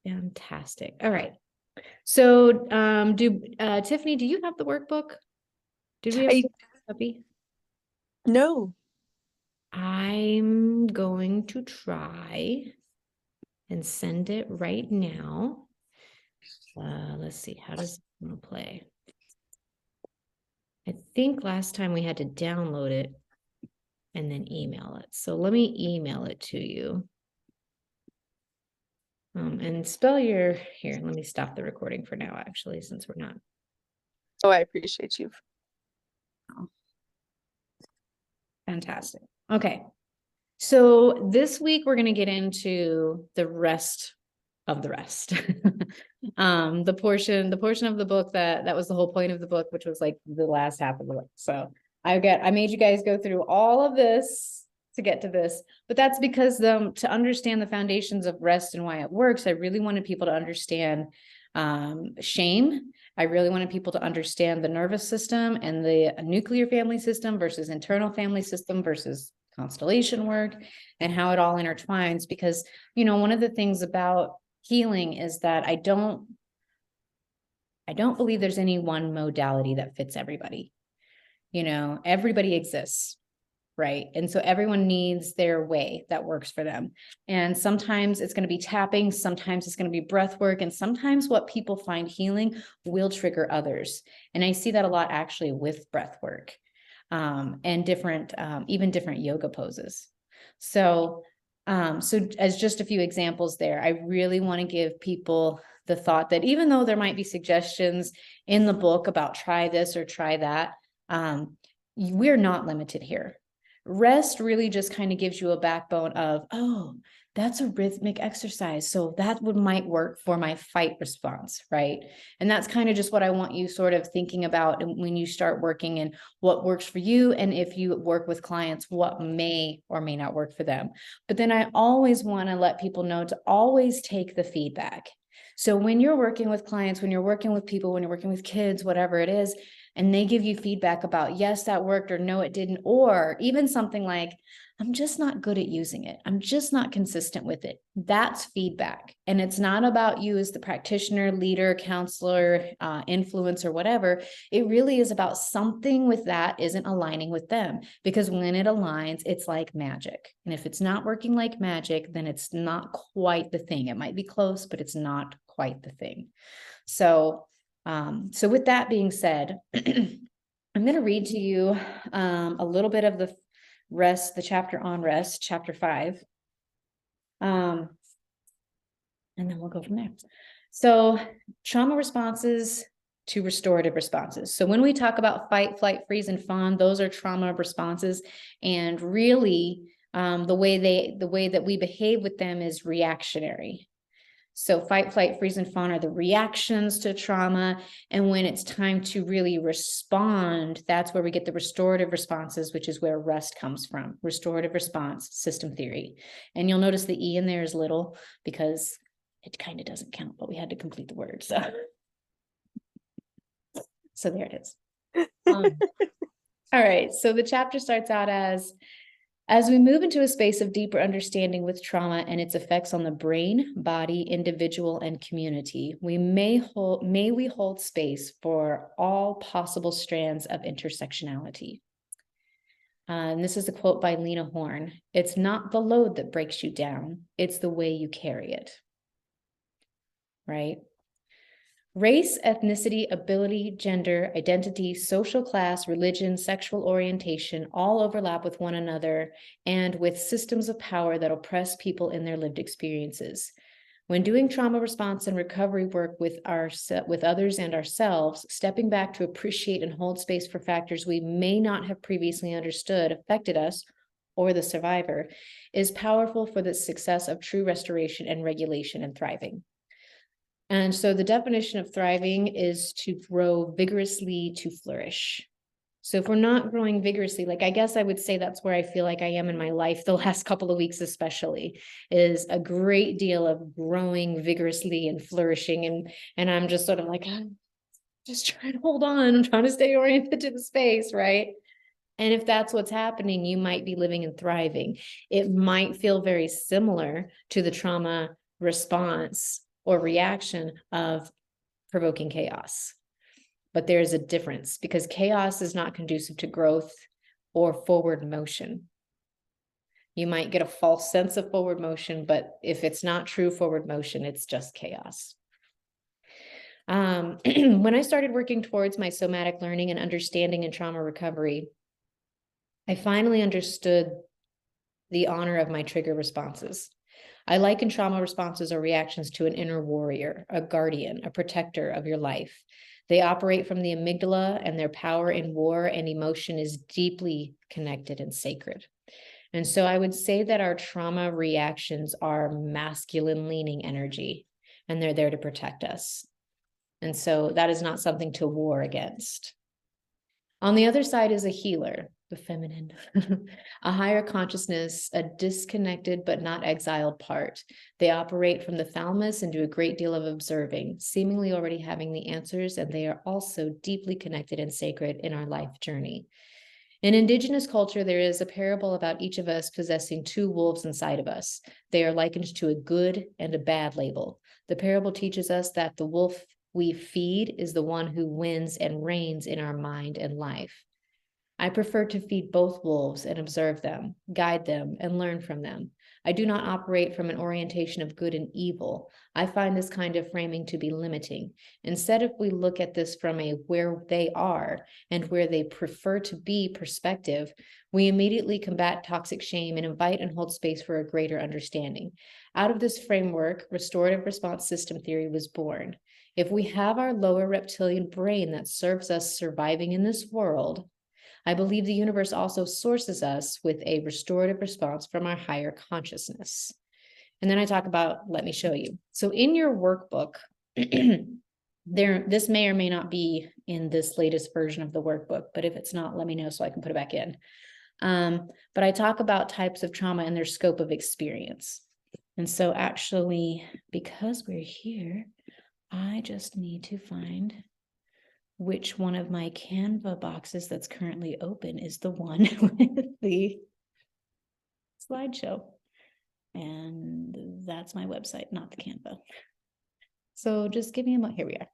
Fantastic. All right. So, Tiffany, do you have the workbook? Did we have I a copy? no. I'm going to try and send it right now. Let's see. How does it play? I think last time we had to download it and then email it. So let me email it to you. And spell your, here, let me stop the recording for now, actually, since we're not. Oh, I appreciate you. Fantastic. Okay. So this week we're going to get into the rest of the rest. The portion of the book that was the whole point of the book, which was like the last half of the book. So I made you guys go through all of this to get to this, but that's because to understand the foundations of rest and why it works, I really wanted people to understand shame. I really wanted people to understand the nervous system and the nuclear family system versus internal family system versus constellation work and how it all intertwines. Because, one of the things about healing is that I don't believe there's any one modality that fits everybody. Everybody exists, right? And so everyone needs their way that works for them. And sometimes it's going to be tapping, sometimes it's going to be breath work, and sometimes what people find healing will trigger others. And I see that a lot actually with breath work, and different, even different yoga poses. So as just a few examples there, I really want to give people the thought that even though there might be suggestions in the book about try this or try that, we're not limited here. RReST really just kind of gives you a backbone of, oh, that's a rhythmic exercise. So that might work for my fight response, right? And that's kind of just what I want you sort of thinking about when you start working and what works for you. And if you work with clients, what may or may not work for them. But then I always want to let people know to always take the feedback. So when you're working with clients, when you're working with people, when you're working with kids, whatever it is, and they give you feedback about, yes, that worked, or no, it didn't, or even something like, I'm just not good at using it. I'm just not consistent with it. That's feedback. And it's not about you as the practitioner, leader, counselor, influencer, whatever. It really is about something with that isn't aligning with them, because when it aligns, it's like magic. And if it's not working like magic, then it's not quite the thing. It might be close, but it's not quite the thing. So with that being said, I'm going to read to you a little bit of the chapter on RReST, chapter 5. And then we'll go from there. So trauma responses to restorative responses. So when we talk about fight, flight, freeze, and fawn, those are trauma responses. And really, the way that we behave with them is reactionary. So fight, flight, freeze, and fawn are the reactions to trauma. And when it's time to really respond, that's where we get the restorative responses, which is where RReST comes from, restorative response system theory. And you'll notice the E in there is little because it kind of doesn't count, but we had to complete the word. So there it is. All right. So the chapter starts out as we move into a space of deeper understanding with trauma and its effects on the brain, body, individual, and community, may we hold space for all possible strands of intersectionality. And this is a quote by Lena Horne. It's not the load that breaks you down, it's the way you carry it. Right? Race, ethnicity, ability, gender, identity, social class, religion, sexual orientation all overlap with one another and with systems of power that oppress people in their lived experiences. When doing trauma response and recovery work with others and ourselves, stepping back to appreciate and hold space for factors we may not have previously understood affected us or the survivor is powerful for the success of true restoration and regulation and thriving. And so the definition of thriving is to grow vigorously, to flourish. So if we're not growing vigorously, like I guess I would say that's where I feel like I am in my life the last couple of weeks especially, is a great deal of growing vigorously and flourishing. And I'm just sort of like, I'm just trying to hold on. I'm trying to stay oriented to the space, right? And if that's what's happening, you might be living and thriving. It might feel very similar to the trauma response or reaction of provoking chaos. But there's a difference because chaos is not conducive to growth or forward motion. You might get a false sense of forward motion, but if it's not true forward motion, it's just chaos. When I started working towards my somatic learning and understanding in trauma recovery, I finally understood the honor of my trigger responses. I liken trauma responses or reactions to an inner warrior, a guardian, a protector of your life. They operate from the amygdala, and their power in war and emotion is deeply connected and sacred. And so I would say that our trauma reactions are masculine leaning energy, and they're there to protect us. And so that is not something to war against. On the other side is a healer, the feminine, a higher consciousness, a disconnected but not exiled part. They operate from the thalamus and do a great deal of observing, seemingly already having the answers, and they are also deeply connected and sacred in our life journey. In indigenous culture, there is a parable about each of us possessing two wolves inside of us. They are likened to a good and a bad label. The parable teaches us that the wolf we feed is the one who wins and reigns in our mind and life. I prefer to feed both wolves and observe them, guide them, and learn from them. I do not operate from an orientation of good and evil. I find this kind of framing to be limiting. Instead, if we look at this from a where they are and where they prefer to be perspective, we immediately combat toxic shame and invite and hold space for a greater understanding. Out of this framework, restorative response system theory was born. If we have our lower reptilian brain that serves us surviving in this world, I believe the universe also sources us with a restorative response from our higher consciousness. And then I talk about, let me show you. So in your workbook, this may or may not be in this latest version of the workbook, but if it's not, let me know so I can put it back in. But I talk about types of trauma and their scope of experience. And so actually, because we're here, I just need to find which one of my Canva boxes that's currently open is the one with the slideshow. And that's my website, not the Canva. So just give me a moment. Here we are,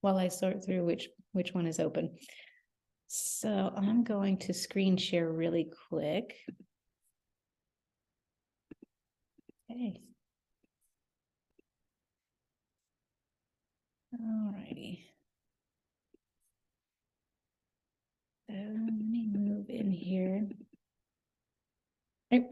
while I sort through which one is open. So I'm going to screen share really quick. Okay. All righty. So let me move in here. I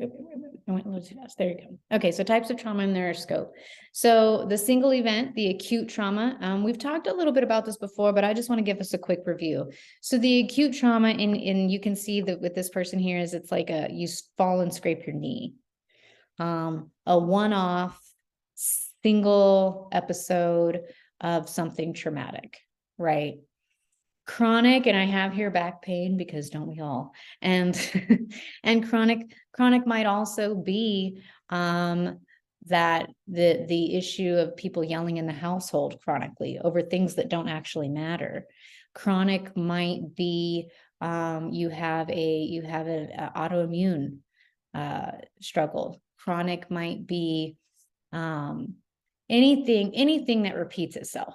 went a little too fast. There you go. Okay, so types of trauma and their scope. So the single event, the acute trauma, we've talked a little bit about this before, but I just want to give us a quick review. So the acute trauma, in you can see that with this person here is it's like you fall and scrape your knee. A one-off single episode of something traumatic, right? Chronic, and I have here back pain because don't we all? And and chronic might also be that the issue of people yelling in the household chronically over things that don't actually matter. Chronic might be you have an autoimmune struggle. Chronic might be anything that repeats itself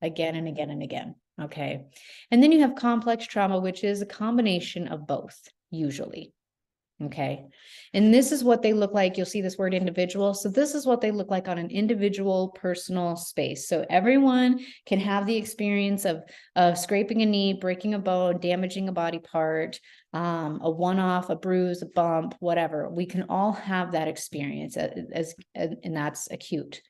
again and again and again. Okay. And then you have complex trauma, which is a combination of both, usually. Okay. And this is what they look like. You'll see this word individual. So this is what they look like on an individual personal space. So everyone can have the experience of scraping a knee, breaking a bone, damaging a body part, a one-off, a bruise, a bump, whatever. We can all have that experience and that's acute.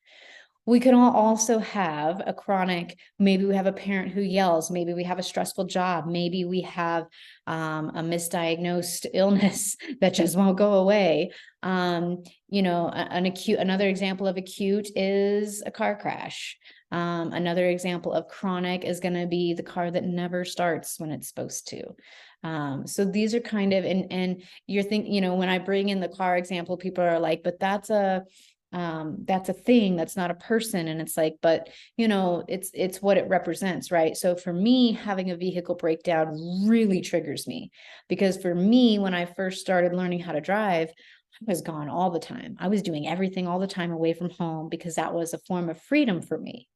We can all also have a chronic, maybe we have a parent who yells, maybe we have a stressful job, maybe we have a misdiagnosed illness that just won't go away. Another example of acute is a car crash. Another example of chronic is going to be the car that never starts when it's supposed to. So these are kind of, and you're thinking, when I bring in the car example, people are like, but that's a thing, that's not a person. And it's like, but it's what it represents, right? So for me, having a vehicle breakdown really triggers me, because for me, when I first started learning how to drive, I was gone all the time. I was doing everything all the time away from home because that was a form of freedom for me.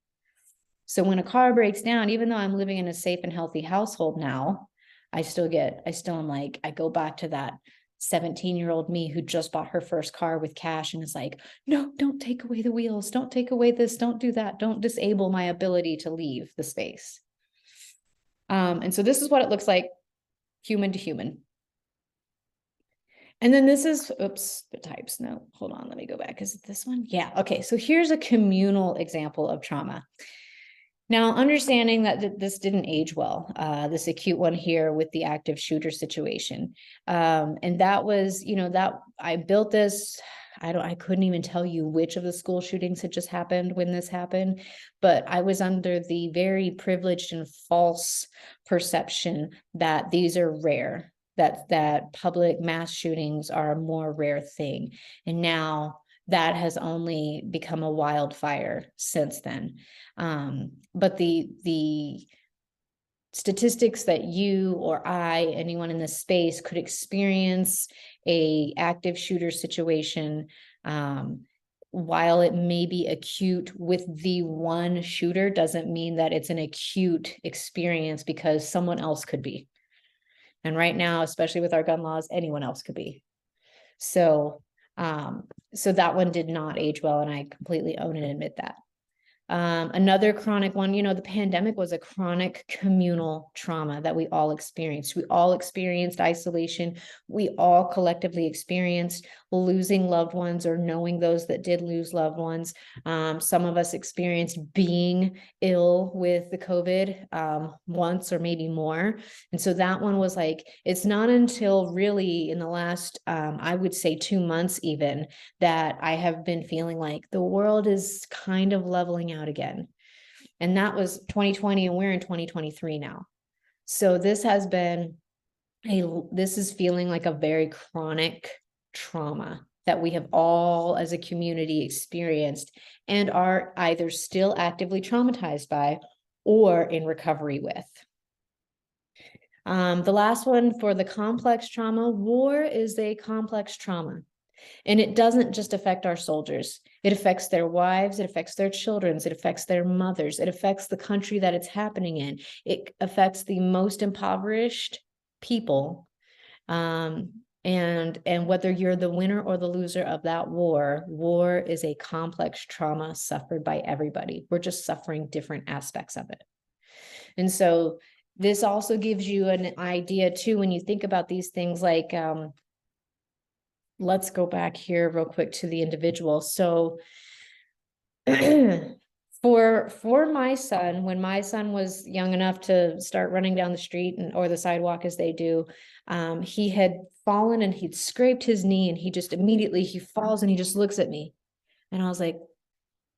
So when a car breaks down, even though I'm living in a safe and healthy household now, I still am like, I go back to that 17-year-old me who just bought her first car with cash and is like, no, don't take away the wheels. Don't take away this. Don't do that. Don't disable my ability to leave the space. And so this is what it looks like, human to human. And then this is, oops, the types. No, hold on. Let me go back. Is it this one? Yeah. Okay. So here's a communal example of trauma. Now, understanding that this didn't age well, this acute one here with the active shooter situation. And that was, that I built this, I couldn't even tell you which of the school shootings had just happened when this happened, but I was under the very privileged and false perception that these are rare, that public mass shootings are a more rare thing. And now that has only become a wildfire since then. But the statistics that you or anyone in this space could experience a active shooter situation, while it may be acute with the one shooter, doesn't mean that it's an acute experience, because someone else could be. And right now, especially with our gun laws, anyone else could be. So that one did not age well, and I completely own and admit that. Another chronic one, the pandemic was a chronic communal trauma that we all experienced. We all experienced isolation. We all collectively experienced losing loved ones or knowing those that did lose loved ones. Some of us experienced being ill with the COVID once or maybe more. And so that one was like, it's not until really in the last, I would say 2 months even, that I have been feeling like the world is kind of leveling out again. And that was 2020, and we're in 2023 now. So this has been this is feeling like a very chronic trauma that we have all as a community experienced and are either still actively traumatized by or in recovery with. The last one for the complex trauma, war is a complex trauma. And it doesn't just affect our soldiers. It affects their wives, it affects their children, it affects their mothers, it affects the country that it's happening in. It affects the most impoverished people. And whether you're the winner or the loser of that war is a complex trauma suffered by everybody. We're just suffering different aspects of it. And so this also gives you an idea too, when you think about these things like, let's go back here real quick to the individual. So for my son, when my son was young enough to start running down the street or the sidewalk as they do, he had fallen and he'd scraped his knee, and he falls and he just looks at me. And I was like,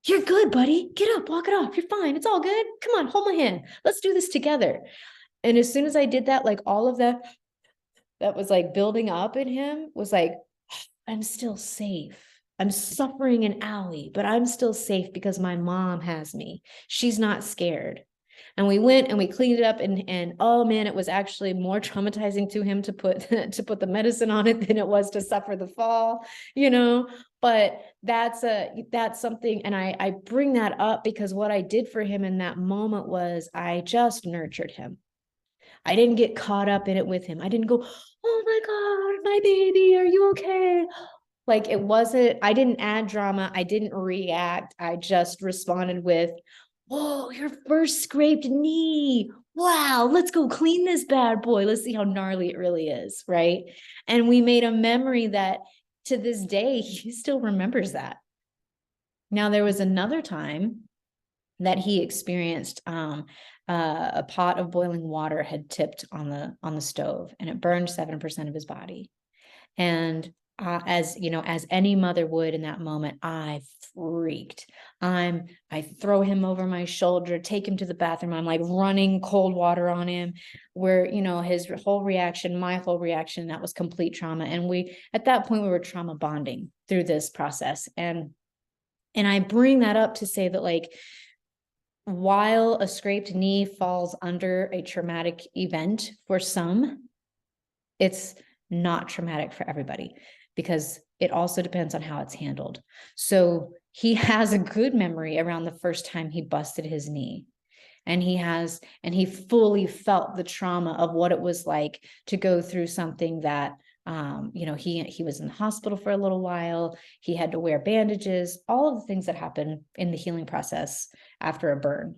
you're good, buddy. Get up, walk it off. You're fine. It's all good. Come on, hold my hand. Let's do this together. And as soon as I did that, like all of that was like building up in him was like, I'm still safe. I'm suffering in alley, but I'm still safe because my mom has me. She's not scared. And we went and we cleaned it up, and oh man, it was actually more traumatizing to him to put the medicine on it than it was to suffer the fall, but that's something. And I bring that up because what I did for him in that moment was I just nurtured him. I didn't get caught up in it with him. I didn't go, oh my God, my baby, are you okay? Like I didn't add drama. I didn't react. I just responded with, whoa, your first scraped knee. Wow, let's go clean this bad boy. Let's see how gnarly it really is, right? And we made a memory that to this day, he still remembers that. Now, there was another time that he experienced a pot of boiling water had tipped on the stove, and it burned 7% of his body. And as any mother would in that moment, I freaked. I throw him over my shoulder, take him to the bathroom. I'm like running cold water on him, where, his whole reaction, my whole reaction, that was complete trauma. And at that point, we were trauma bonding through this process. And I bring that up to say that, like, while a scraped knee falls under a traumatic event for some, it's not traumatic for everybody, because It also depends on how it's handled. So he has a good memory around the first time he busted his knee. And he fully felt the trauma of what it was like to go through something that, he was in the hospital for a little while. He had to wear bandages, all of the things that happen in the healing process after a burn.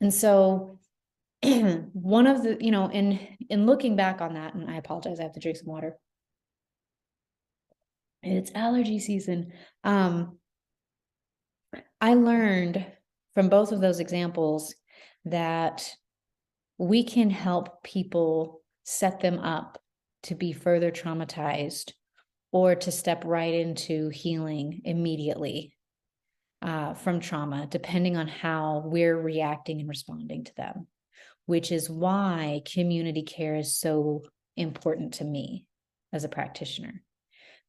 And so one of the, in looking back on that, and I apologize, I have to drink some water. It's allergy season. I learned from both of those examples that we can help people set them up to be further traumatized or to step right into healing immediately from trauma, depending on how we're reacting and responding to them, which is why community care is so important to me as a practitioner.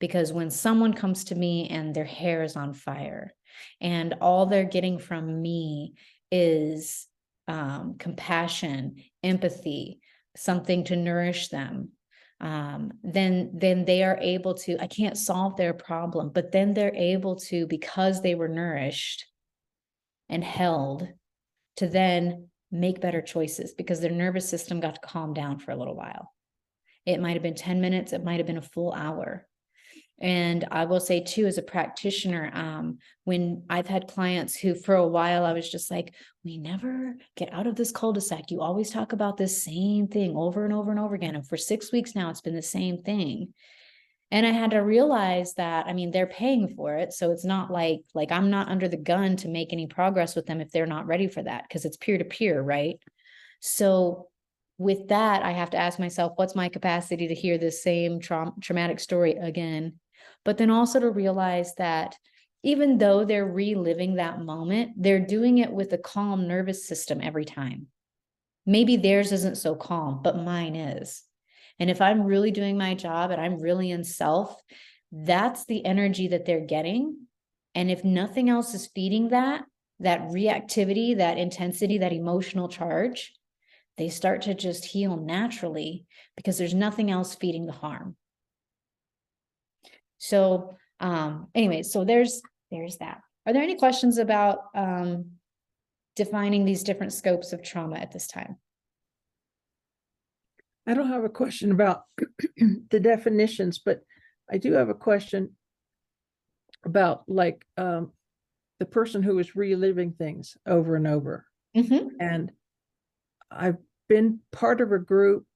Because when someone comes to me and their hair is on fire and all they're getting from me is compassion, empathy, something to nourish them, then they are able to, I can't solve their problem, but then they're able to, because they were nourished and held, to then make better choices because their nervous system got to calm down for a little while. It might have been 10 minutes, it might have been a full hour. And I will say too, as a practitioner, when I've had clients who for a while, I was just like, we never get out of this cul-de-sac. You always talk about this same thing over and over and over again. And for 6 weeks now, it's been the same thing. And I had to realize that, I mean, they're paying for it. So it's not like I'm not under the gun to make any progress with them if they're not ready for that, because it's peer to peer, right? So with that, I have to ask myself, what's my capacity to hear this same traumatic story again? But then also to realize that even though they're reliving that moment, they're doing it with a calm nervous system every time. Maybe theirs isn't so calm, but mine is. And if I'm really doing my job and I'm really in self, that's the energy that they're getting. And if nothing else is feeding that reactivity, that intensity, that emotional charge, they start to just heal naturally because there's nothing else feeding the harm. So anyway, so there's that. Are there any questions about defining these different scopes of trauma at this time? I don't have a question about the definitions, but I do have a question about the person who is reliving things over and over. Mm-hmm. And I've been part of a group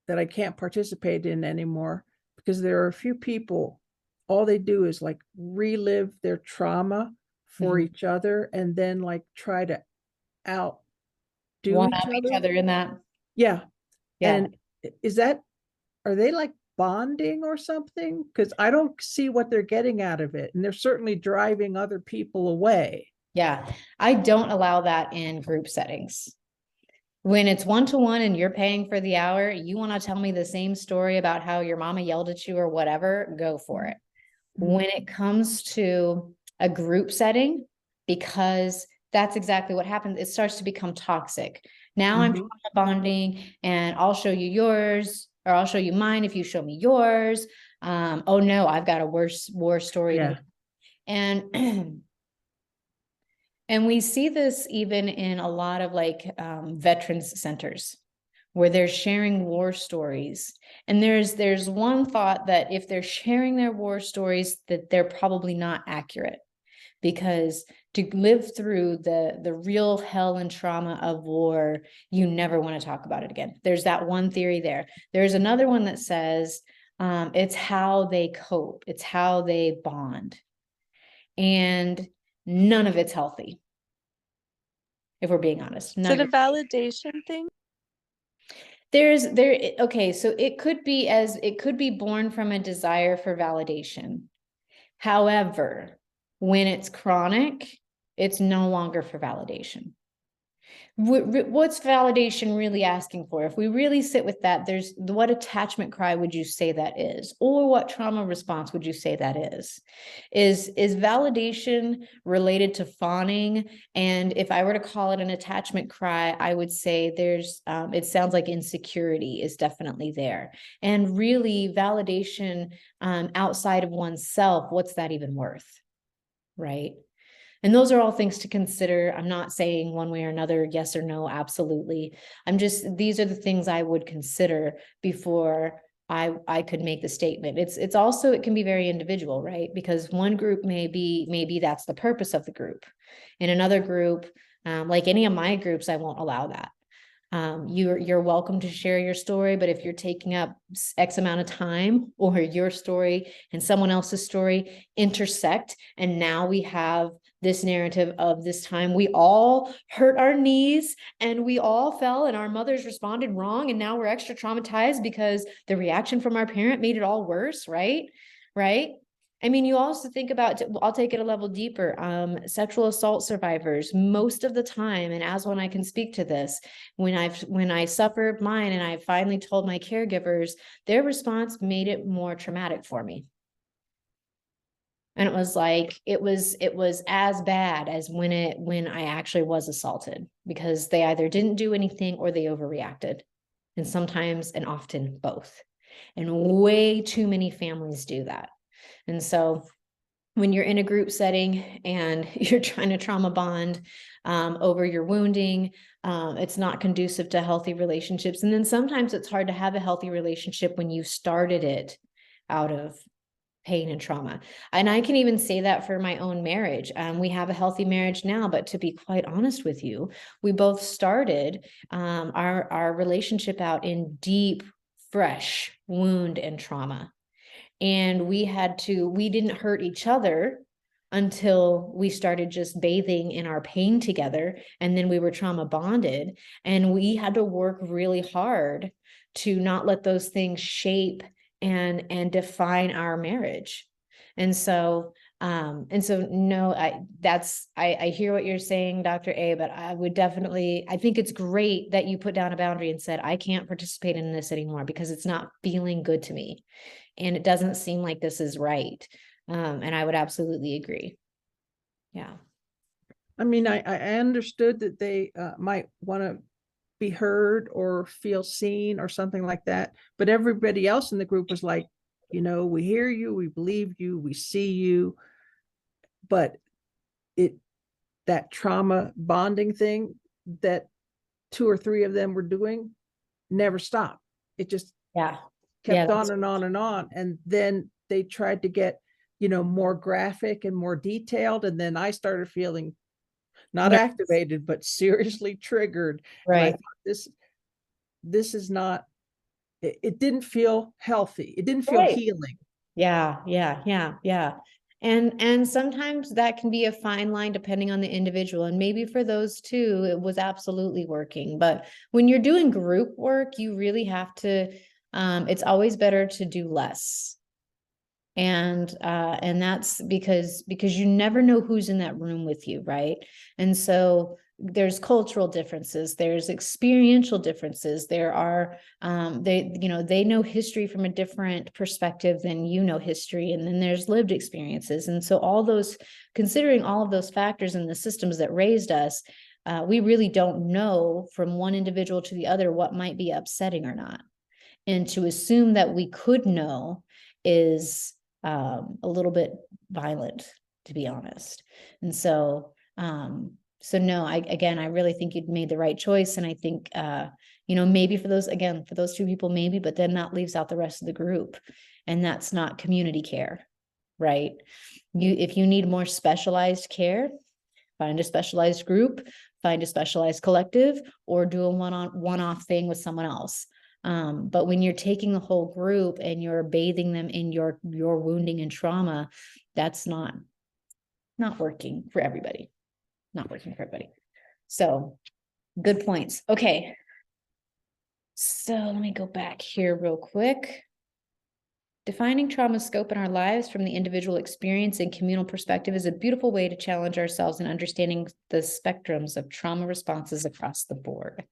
that I can't participate in anymore because there are a few people, all they do is relive their trauma for Mhm. each other and then try to outdo One each up each other. other in that. Yeah. Yeah. And are they bonding or something? Because I don't see what they're getting out of it. And they're certainly driving other people away. Yeah. I don't allow that in group settings. When it's one-to-one and you're paying for the hour, you want to tell me the same story about how your mama yelled at you or whatever, go for it. Mhm. When it comes to a group setting, because that's exactly what happens, it starts to become toxic. Now I'm trauma bonding and I'll show you yours, or I'll show you mine if you show me yours. Oh no, I've got a worse war story. Yeah. And and we see this even in a lot of veterans centers where they're sharing war stories. And there's one thought that if they're sharing their war stories, that they're probably not accurate, because to live through the real hell and trauma of war, you never want to talk about it again. There's that one theory there. There's another one that says it's how they cope, it's how they bond. And none of it's healthy, if we're being honest. Is it a validation thing? Okay, so it could be born from a desire for validation. However, when it's chronic, it's no longer for validation. What's validation really asking for? If we really sit with that, there's what attachment cry would you say that is? Or what trauma response would you say that is? Is validation related to fawning? And if I were to call it an attachment cry, I would say there's, it sounds like insecurity is definitely there. And really validation outside of oneself, what's that even worth? Right? And those are all things to consider. I'm not saying one way or another, yes or no, absolutely. These are the things I would consider before I could make the statement. It's also, it can be very individual, right? Because one group maybe that's the purpose of the group. In another group, like any of my groups, I won't allow that. You're welcome to share your story, but if you're taking up X amount of time, or your story and someone else's story intersect, and now we have this narrative of this time we all hurt our knees and we all fell and our mothers responded wrong, and now we're extra traumatized because the reaction from our parent made it all worse, right? I mean, you also think about, I'll take it a level deeper, sexual assault survivors, most of the time, and as when I can speak to this, when I suffered mine and I finally told my caregivers, their response made it more traumatic for me. And it was like, it was as bad as when I actually was assaulted, because they either didn't do anything or they overreacted. And sometimes and often both. And way too many families do that. And so when you're in a group setting and you're trying to trauma bond over your wounding, it's not conducive to healthy relationships. And then sometimes it's hard to have a healthy relationship when you started it out of pain and trauma. And I can even say that for my own marriage. We have a healthy marriage now, but to be quite honest with you, we both started our relationship out in deep, fresh wound and trauma. And we didn't hurt each other until we started just bathing in our pain together. And then we were trauma bonded, and we had to work really hard to not let those things shape and define our marriage. And so no, I hear what you're saying, Dr. A, but I think it's great that you put down a boundary and said, I can't participate in this anymore because it's not feeling good to me. And it doesn't seem like this is right. And I would absolutely agree. Yeah. I mean, I understood that they might want to be heard or feel seen or something like that. But everybody else in the group was like, we hear you, we believe you, we see you. But that trauma bonding thing that 2 or 3 of them were doing never stopped. It just kept on and on and on. And then they tried to get, more graphic and more detailed. And then I started feeling not activated, but seriously triggered. Right. And I thought this is not, it didn't feel healthy. It didn't feel healing. Yeah. And sometimes that can be a fine line depending on the individual. And maybe for those two, it was absolutely working. But when you're doing group work, you really have to, it's always better to do less. And that's because you never know who's in that room with you, right? And so there's cultural differences, there's experiential differences, there are they know history from a different perspective than history, and then there's lived experiences. And so considering all of those factors in the systems that raised us, we really don't know from one individual to the other what might be upsetting or not. And to assume that we could know is a little bit violent, to be honest. And so no, I really think you'd made the right choice. And I think maybe for those 2 people, maybe, but then that leaves out the rest of the group, and that's not community care, right? If you need more specialized care, find a specialized group, find a specialized collective, or do a one-off thing with someone else. But when you're taking the whole group and you're bathing them in your wounding and trauma, that's not working for everybody. So good points. Okay. So let me go back here real quick. Defining trauma scope in our lives from the individual experience and communal perspective is a beautiful way to challenge ourselves in understanding the spectrums of trauma responses across the board.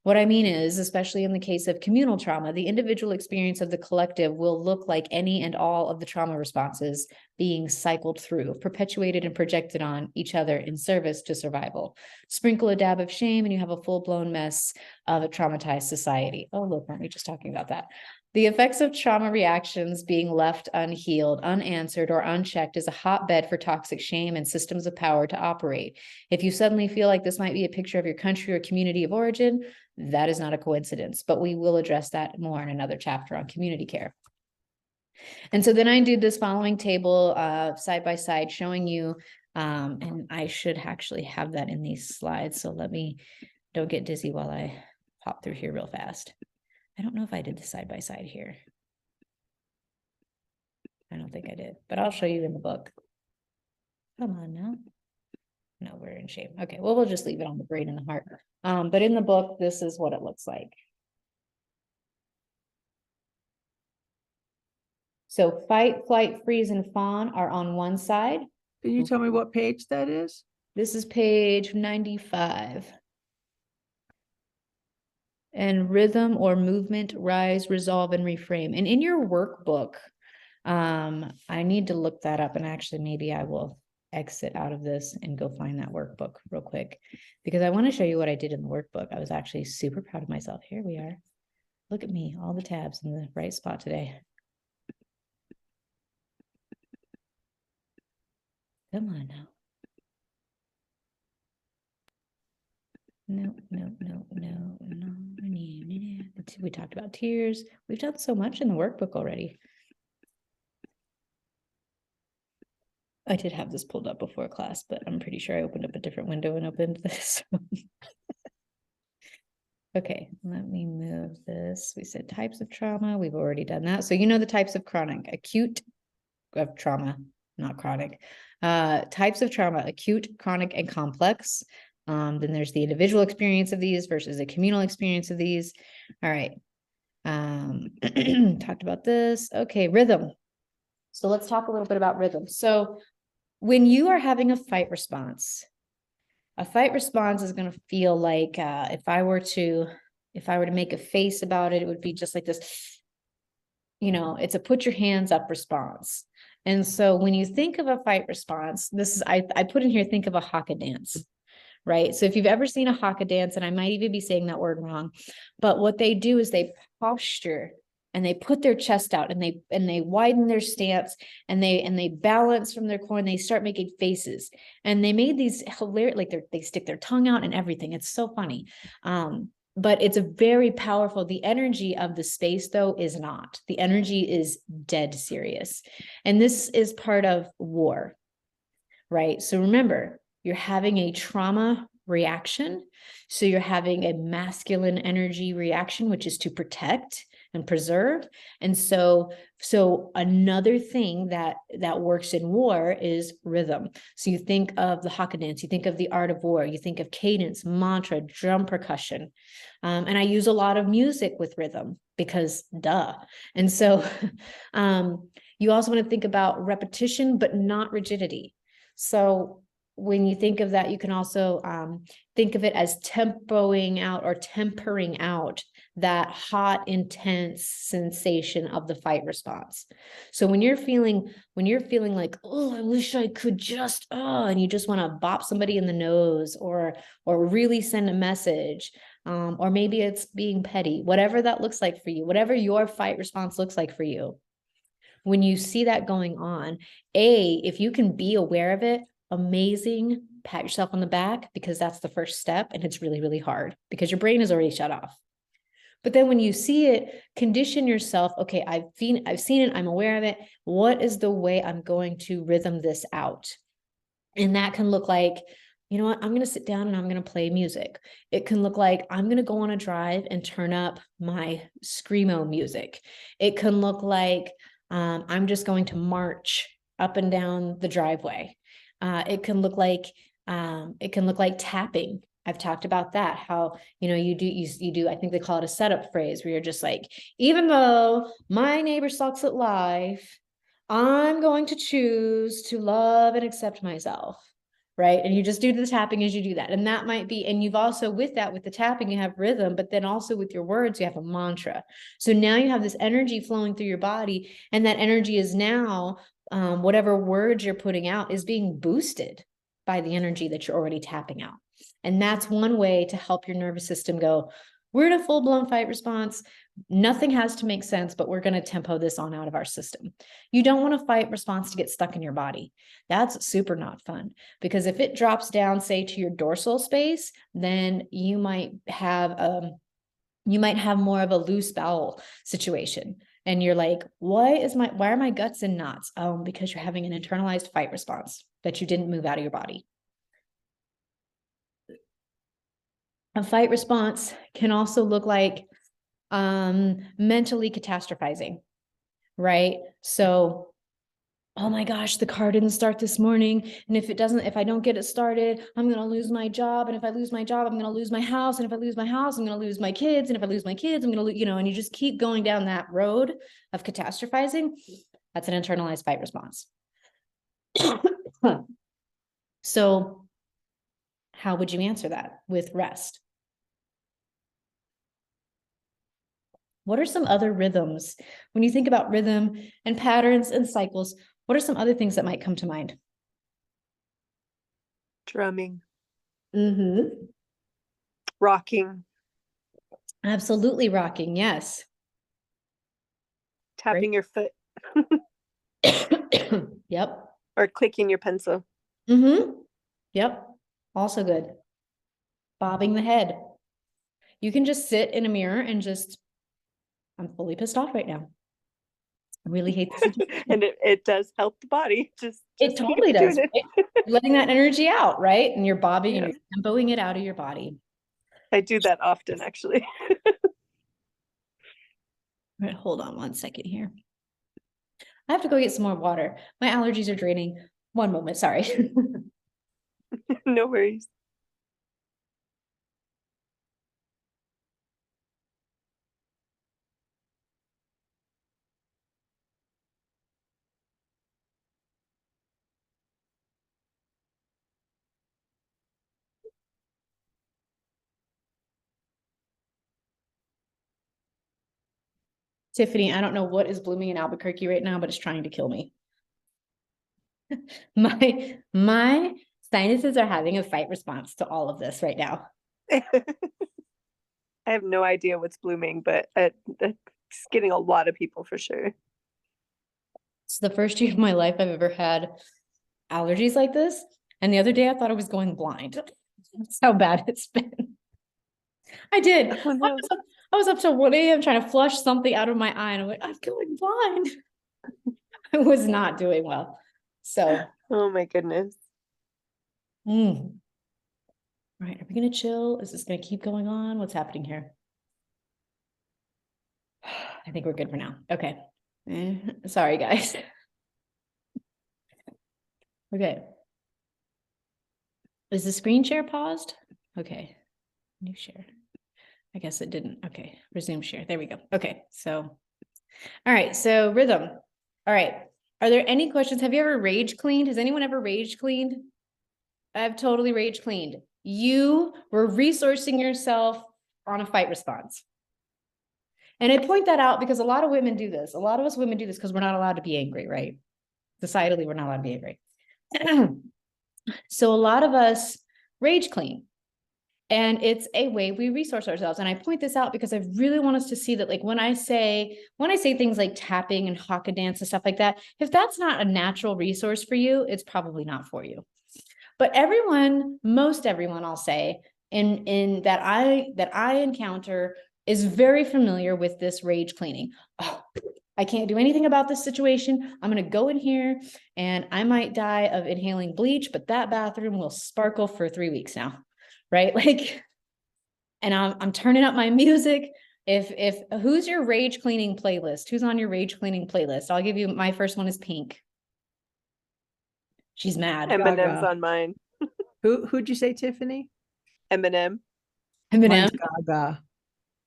What I mean is, especially in the case of communal trauma, the individual experience of the collective will look like any and all of the trauma responses being cycled through, perpetuated and projected on each other in service to survival. Sprinkle a dab of shame and you have a full-blown mess of a traumatized society. Oh, look, aren't we just talking about that? The effects of trauma reactions being left unhealed, unanswered, or unchecked is a hotbed for toxic shame and systems of power to operate. If you suddenly feel like this might be a picture of your country or community of origin, that is not a coincidence, but we will address that more in another chapter on community care. And so then I did this following table side by side showing you, and I should actually have that in these slides. So don't get dizzy while I hop through here real fast. I don't know if I did the side by side here. I don't think I did, but I'll show you in the book. Come on now. No, we're in shame. Okay, well, we'll just leave it on the brain and the heart. But in the book, this is what it looks like. So fight, flight, freeze, and fawn are on one side. Can you tell me what page that is? This is page 95. And rhythm or movement, rise, resolve, and reframe. And in your workbook, I need to look that up, and actually maybe I will exit out of this and go find that workbook real quick, because I want to show you what I did in the workbook. I was actually super proud of myself. Here we are. Look at me, all the tabs in the right spot today. Come on now. No. We talked about tears. We've done so much in the workbook already. I did have this pulled up before class, but I'm pretty sure I opened up a different window and opened this. Okay, let me move this. We said types of trauma. We've already done that. So you know the types of chronic, acute of trauma, not chronic. Types of trauma, acute, chronic, and complex. Then there's the individual experience of these versus the communal experience of these. All right. Talked about this. Okay, rhythm. So let's talk a little bit about rhythm. So when you are having a fight response is going to feel like, if I were to make a face about it, it would be just like this, it's a put your hands up response. And so when you think of a fight response, I put in here, think of a haka dance, right? So if you've ever seen a haka dance, and I might even be saying that word wrong, but what they do is they posture and they put their chest out and they widen their stance and they balance from their core and they start making faces. And they made these hilarious, like they stick their tongue out and everything. It's so funny. But it's a very powerful, the energy of the space though is not. The energy is dead serious. And this is part of war, right? So remember, you're having a trauma reaction. So you're having a masculine energy reaction, which is to protect and preserve. And so another thing that works in war is rhythm. So you think of the haka dance, you think of the art of war, you think of cadence, mantra, drum percussion. And I use a lot of music with rhythm because duh. And so you also want to think about repetition, but not rigidity. So when you think of that, you can also think of it as tempoing out or tempering out that hot, intense sensation of the fight response. So when you're feeling like, oh, I wish I could just, and you just want to bop somebody in the nose or really send a message, or maybe it's being petty, whatever that looks like for you, whatever your fight response looks like for you. When you see that going on, if you can be aware of it, amazing, pat yourself on the back, because that's the first step. And it's really, really hard because your brain is already shut off. But then when you see it, condition yourself. Okay, I've seen it. I'm aware of it. What is the way I'm going to rhythm this out? And that can look like, you know what? I'm going to sit down and I'm going to play music. It can look like I'm going to go on a drive and turn up my screamo music. It can look like I'm just going to march up and down the driveway. It can look like tapping. I've talked about that, how, you do, I think they call it a setup phrase, where you're just like, even though my neighbor sucks at life, I'm going to choose to love and accept myself. Right. And you just do the tapping as you do that. And that might be, and you've also with the tapping, you have rhythm, but then also with your words, you have a mantra. So now you have this energy flowing through your body, and that energy is now, whatever words you're putting out is being boosted by the energy that you're already tapping out. And that's one way to help your nervous system go, we're in a full-blown fight response. Nothing has to make sense, but we're going to tempo this on out of our system. You don't want a fight response to get stuck in your body. That's super not fun, because if it drops down, say, to your dorsal space, then you might have more of a loose bowel situation. And you're like, why are my guts in knots? Because you're having an internalized fight response that you didn't move out of your body. A fight response can also look like mentally catastrophizing, right? So, oh my gosh, the car didn't start this morning. And if I don't get it started, I'm going to lose my job. And if I lose my job, I'm going to lose my house. And if I lose my house, I'm going to lose my kids. And if I lose my kids, I'm going to lose, and you just keep going down that road of catastrophizing. That's an internalized fight response. So how would you answer that with rest? What are some other rhythms? When you think about rhythm and patterns and cycles, what are some other things that might come to mind? Drumming. Mm-hmm. Rocking. Absolutely rocking, yes. Tapping your foot. Yep. Or clicking your pencil. Mm-hmm. Yep. Also good. Bobbing the head. You can just sit in a mirror and just, I'm fully pissed off right now. I really hate this situation. And it does help the body. Just It totally does. Right? Letting that energy out, right? And you're bobbing and Yeah. you're tempoing it out of your body. I do that often, actually. All right, hold on one second here. I have to go get some more water. My allergies are draining. One moment, sorry. No worries. Tiffany, I don't know what is blooming in Albuquerque right now, but it's trying to kill me. My sinuses are having a fight response to all of this right now. I have no idea what's blooming, but it's getting a lot of people for sure. It's the first year of my life I've ever had allergies like this. And the other day I thought I was going blind. That's how bad it's been. I did. Oh, no. I was up till 1 a.m. trying to flush something out of my eye, and I'm like, I'm going blind. I was not doing well. So, Oh my goodness. All right, are we gonna chill? Is this gonna keep going on? What's happening here? I think we're good for now. Okay. Sorry, guys. Okay. Is the screen share paused? Okay. New share. I guess it didn't. Okay. Resume share. There we go. Okay. So, all right. So rhythm. All right. Are there any questions? Have you ever rage cleaned? Has anyone ever rage cleaned? I've totally rage cleaned. You were resourcing yourself on a fight response. And I point that out because a lot of women do this. A lot of us women do this because we're not allowed to be angry, right? Societally, we're not allowed to be angry. So a lot of us rage clean. And it's a way we resource ourselves. And I point this out because I really want us to see that, like, when I say things like tapping and haka dance and stuff like that, if that's not a natural resource for you, it's probably not for you. But most everyone, I'll say, in that I encounter is very familiar with this rage cleaning. Oh, I can't do anything about this situation. I'm going to go in here and I might die of inhaling bleach, but that bathroom will sparkle for 3 weeks now. Right? Like, and I'm turning up my music. If who's your rage cleaning playlist? Who's on your rage cleaning playlist? I'll give you, my first one is Pink. She's mad. M&M's on mine. Who'd you say, Tiffany? Eminem. Mine's Eminem, Gaga.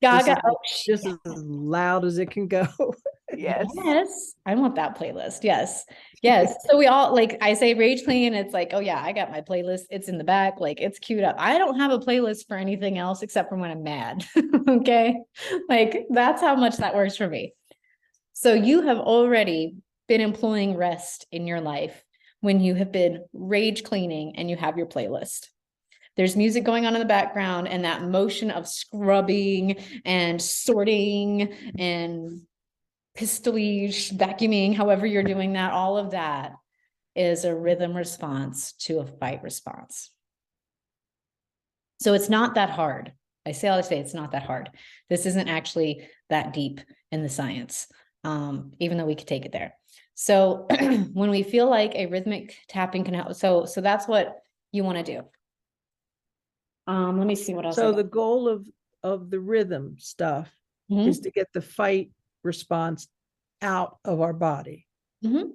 Gaga. This Oh, is as loud as it can go. Yes. yes, I want that playlist. Yes, yes. So we all like I say rage clean. It's like, oh yeah, I got my playlist. It's in the back, like it's queued up. I don't have a playlist for anything else except for when I'm mad. Okay, like that's how much that works for me. So you have already been employing rest in your life when you have been rage cleaning and you have your playlist. There's music going on in the background, and that motion of scrubbing and sorting and pistolage, vacuuming, however you're doing that, all of that is a rhythm response to a fight response. So it's not that hard. I say it's not that hard. This isn't actually that deep in the science, even though we could take it there. So when we feel like a rhythmic tapping can help, so that's what you want to do. Let me see what else. So the goal of the rhythm stuff Mhm. is to get the fight response out of our body. Mhm.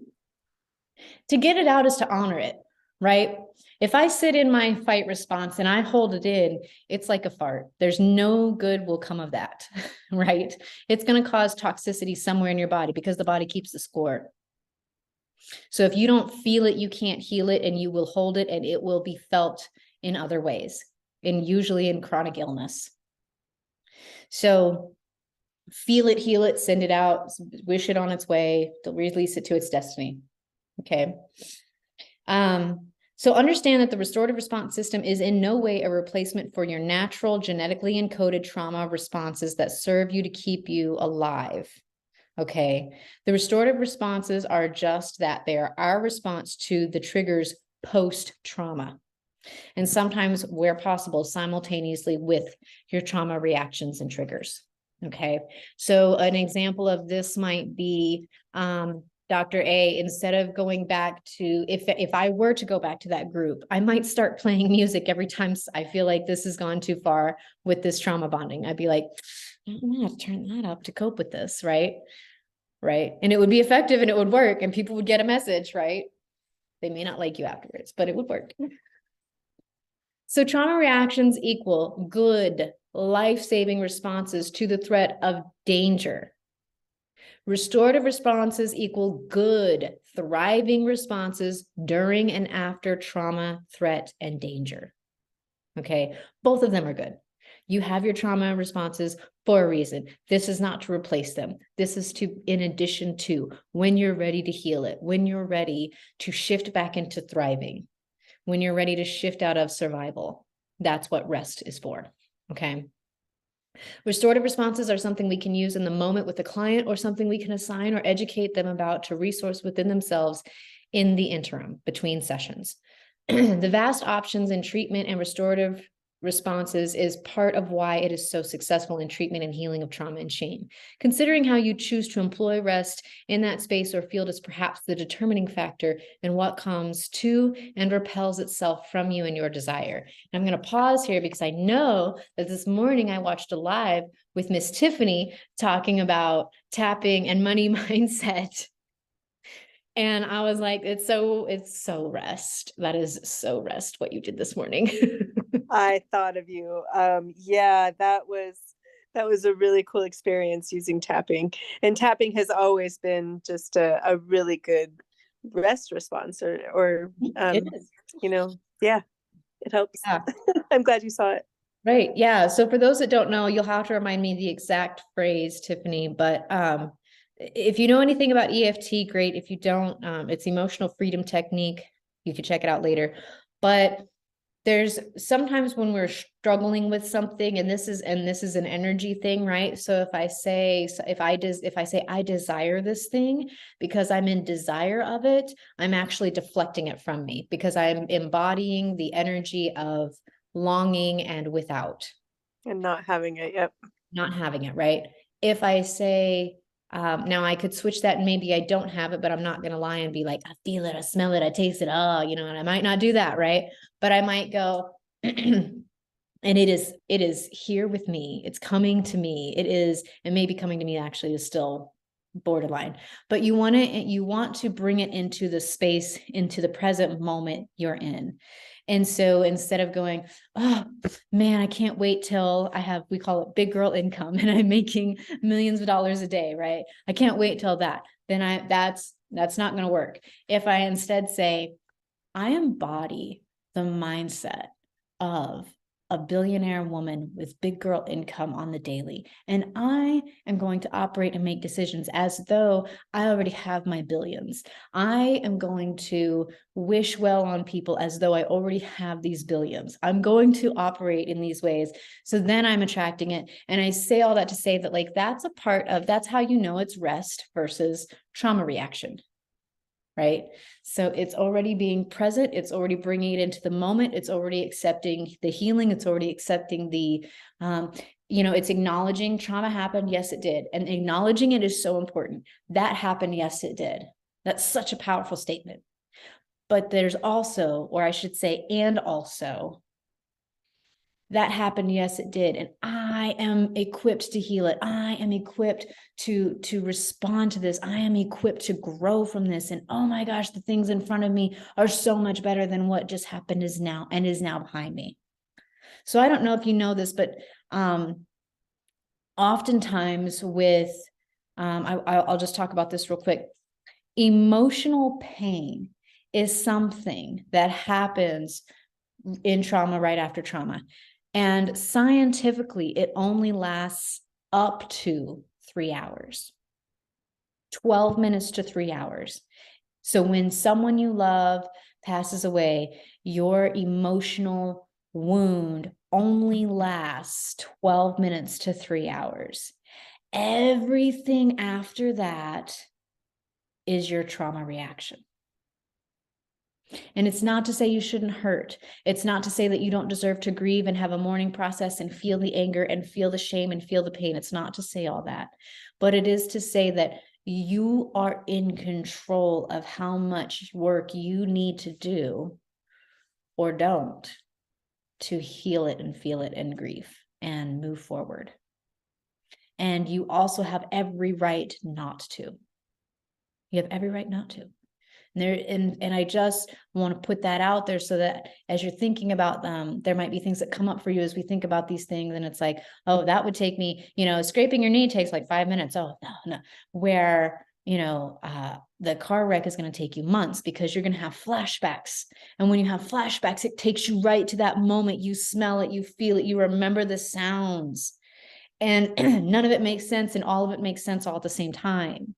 To get it out is to honor it, right? If I sit in my fight response and I hold it in, it's like a fart. There's no good will come of that, right? It's going to cause toxicity somewhere in your body because the body keeps the score. So if you don't feel it, you can't heal it, and you will hold it, and it will be felt in other ways, and usually in chronic illness. So feel it, heal it, send it out, wish it on its way, release it to its destiny. Okay. So understand that the restorative response system is in no way a replacement for your natural genetically encoded trauma responses that serve you to keep you alive. Okay. The restorative responses are just that. They are our response to the triggers post-trauma. And sometimes, where possible, simultaneously with your trauma reactions and triggers. Okay. So an example of this might be, Dr. A, instead of going back to, if I were to go back to that group, I might start playing music every time I feel like this has gone too far with this trauma bonding. I'd be like, I'm gonna have to turn that up to cope with this, right? Right. And it would be effective and it would work and people would get a message, right? They may not like you afterwards, but it would work. So trauma reactions equal good, life-saving responses to the threat of danger. Restorative responses equal good, thriving responses during and after trauma, threat, and danger. Okay, both of them are good. You have your trauma responses for a reason. This is not to replace them. This is to, in addition to, when you're ready to heal it, when you're ready to shift back into thriving, when you're ready to shift out of survival. That's what rest is for. Okay. Restorative responses are something we can use in the moment with the client, or something we can assign or educate them about to resource within themselves in the interim between sessions. The vast options in treatment and restorative responses is part of why it is so successful in treatment and healing of trauma and shame. Considering how you choose to employ rest in that space or field is perhaps the determining factor in what comes to and repels itself from you and your desire. And I'm going to pause here because I know that this morning I watched a live with Miss Tiffany talking about tapping and money mindset. And I was like, it's so rest. That is so rest what you did this morning. I thought of you. Yeah, that was a really cool experience using tapping. And tapping has always been just a really good rest response, or It is. yeah, it helps. Yeah. I'm glad you saw it. Right. Yeah. So for those that don't know, you'll have to remind me the exact phrase, Tiffany, but if you know anything about EFT, great. If you don't, it's emotional freedom technique. You can check it out later. But there's sometimes when we're struggling with something, and this is an energy thing, right? So if I say I desire this thing because I'm in desire of it, I'm actually deflecting it from me because I'm embodying the energy of longing and without. And not having it. Yep. Not having it, right? If I say, now I could switch that and maybe I don't have it, but I'm not going to lie and be like, I feel it, I smell it, I taste it. Oh, and I might not do that. Right. But I might go, and it is here with me. It's coming to me. It is, and maybe coming to me actually is still borderline, but you want to bring it into the space, into the present moment you're in. And so instead of going, oh man, I can't wait till I have, we call it big girl income and I'm making millions of dollars a day, right? I can't wait till that. Then that's not going to work. If I instead say, I embody the mindset of a billionaire woman with big girl income on the daily, and I am going to operate and make decisions as though I already have my billions. I am going to wish well on people as though I already have these billions. I'm going to operate in these ways. So then I'm attracting it. And I say all that to say that, like, that's a part of, that's how you know it's rest versus trauma reaction. Right? So it's already being present. It's already bringing it into the moment. It's already accepting the healing. It's already accepting the, it's acknowledging trauma happened. Yes, it did. And acknowledging it is so important. That happened. Yes, it did. That's such a powerful statement. But there's also, or I should say, and also, that happened. Yes, it did. And I am equipped to heal it. I am equipped to respond to this. I am equipped to grow from this. And oh my gosh, the things in front of me are so much better than what just happened is now behind me. So I don't know if you know this, but oftentimes with, I'll just talk about this real quick. Emotional pain is something that happens in trauma right after trauma. And scientifically, it only lasts up to 3 hours, 12 minutes to 3 hours. So when someone you love passes away, your emotional wound only lasts 12 minutes to 3 hours. Everything after that is your trauma reaction. And it's not to say you shouldn't hurt. It's not to say that you don't deserve to grieve and have a mourning process and feel the anger and feel the shame and feel the pain. It's not to say all that, but it is to say that you are in control of how much work you need to do or don't to heal it and feel it and grieve and move forward. And you also have every right not to. You have every right not to. And I just want to put that out there so that as you're thinking about them, there might be things that come up for you as we think about these things. And it's like, oh, that would take me, scraping your knee takes like 5 minutes. Oh, no. Where, the car wreck is going to take you months because you're going to have flashbacks. And when you have flashbacks, it takes you right to that moment. You smell it, you feel it, you remember the sounds. And none of it makes sense. And all of it makes sense all at the same time.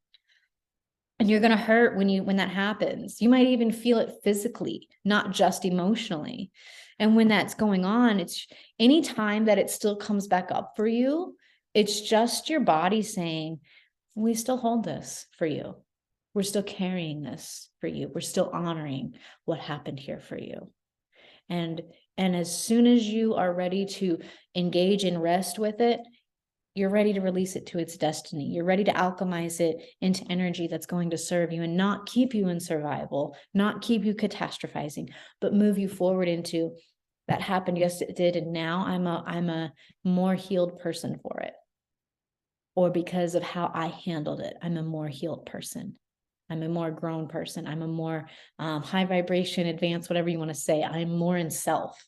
And you're going to hurt when that happens. You might even feel it physically, not just emotionally. And when that's going on, it's any time that it still comes back up for you, it's just your body saying, we still hold this for you. We're still carrying this for you. We're still honoring what happened here for you. And as soon as you are ready to engage in rest with it, you're ready to release it to its destiny. You're ready to alchemize it into energy that's going to serve you and not keep you in survival, not keep you catastrophizing, but move you forward into that happened. Yes, it did. And now I'm a more healed person for it. Or because of how I handled it, I'm a more healed person. I'm a more grown person. I'm a more high vibration, advanced, whatever you want to say. I'm more in self,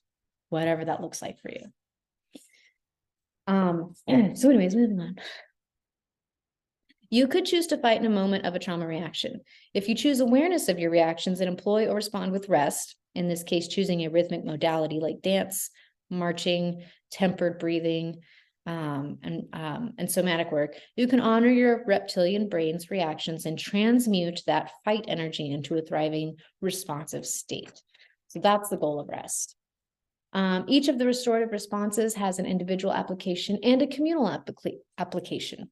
whatever that looks like for you. So anyways, moving on. You could choose to fight in a moment of a trauma reaction. If you choose awareness of your reactions and employ or respond with rest, in this case, choosing a rhythmic modality like dance, marching, tempered breathing, and somatic work, you can honor your reptilian brain's reactions and transmute that fight energy into a thriving, responsive state. So that's the goal of rest. Each of the restorative responses has an individual application and a communal application.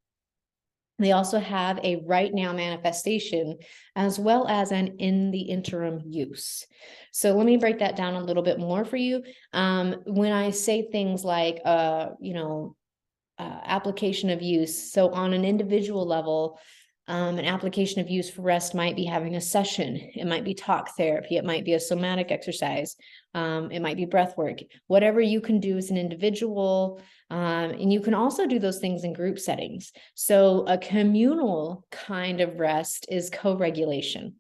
They also have a right now manifestation as well as an in the interim use. So let me break that down a little bit more for you. When I say things like, application of use, so on an individual level, An application of use for rest might be having a session. It might be talk therapy. It might be a somatic exercise. It might be breath work, whatever you can do as an individual. And you can also do those things in group settings. So a communal kind of rest is co-regulation.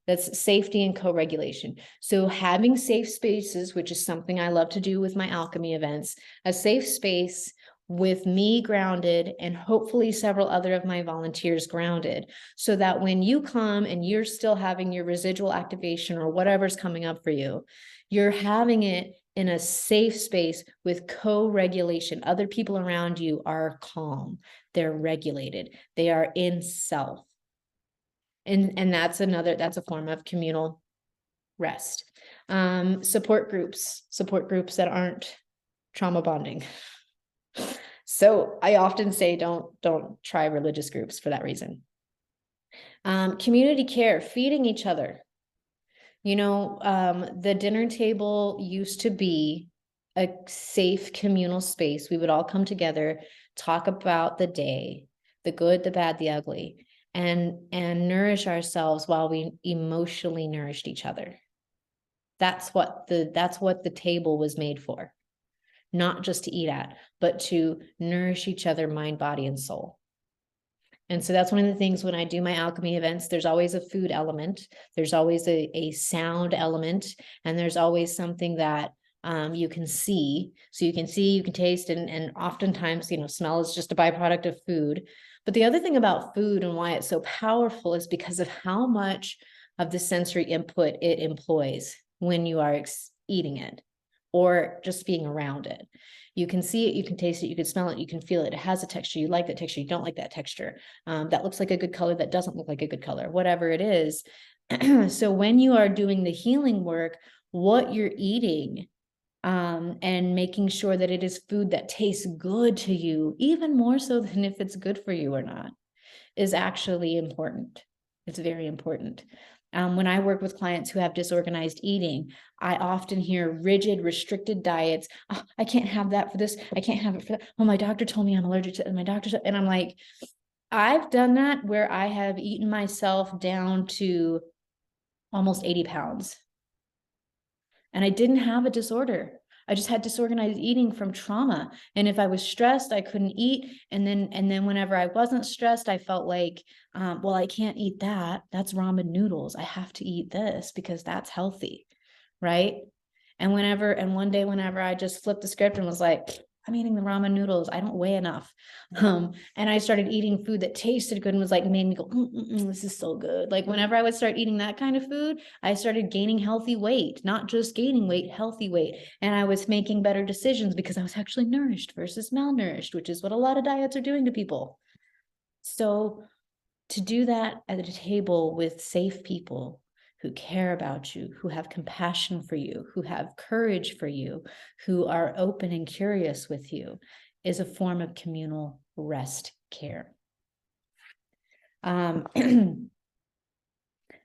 That's safety and co-regulation. So having safe spaces, which is something I love to do with my alchemy events, a safe space with me grounded and hopefully several other of my volunteers grounded, so that when you come and you're still having your residual activation or whatever's coming up for you, you're having it in a safe space with co-regulation. Other people around you are calm, they're regulated, they are in self. And that's a form of communal rest. Support groups that aren't trauma bonding. So I often say don't try religious groups for that reason. Community care, feeding each other. The dinner table used to be a safe communal space. We would all come together, talk about the day, the good, the bad, the ugly, and nourish ourselves while we emotionally nourished each other. That's what the table was made for. Not just to eat at, but to nourish each other, mind, body, and soul. And so that's one of the things when I do my alchemy events, there's always a food element, there's always a sound element, and there's always something that you can see. So you can see, you can taste, and oftentimes, smell is just a byproduct of food. But the other thing about food and why it's so powerful is because of how much of the sensory input it employs when you are eating it or just being around it. You can see it, you can taste it, you can smell it, you can feel it. It has a texture. You like that texture, you don't like that texture. That looks like a good color, that doesn't look like a good color, whatever it is. So when you are doing the healing work, what you're eating and making sure that it is food that tastes good to you, even more so than if it's good for you or not, is actually important. It's very important. When I work with clients who have disorganized eating, I often hear rigid, restricted diets. Oh, I can't have that for this. I can't have it for that. Oh, my doctor told me I'm allergic to it. My doctor said, and I'm like, I've done that where I have eaten myself down to almost 80 pounds. And I didn't have a disorder. I just had disorganized eating from trauma. And if I was stressed, I couldn't eat. And then whenever I wasn't stressed, I felt like, well, I can't eat that. That's ramen noodles. I have to eat this because that's healthy. Right. And one day, whenever I just flipped the script and was like, I'm eating the ramen noodles, I don't weigh enough. And I started eating food that tasted good and was like, made me go, this is so good. Like whenever I would start eating that kind of food, I started gaining healthy weight, not just gaining weight, healthy weight. And I was making better decisions because I was actually nourished versus malnourished, which is what a lot of diets are doing to people. So to do that at a table with safe people who care about you, who have compassion for you, who have courage for you, who are open and curious with you, is a form of communal rest care.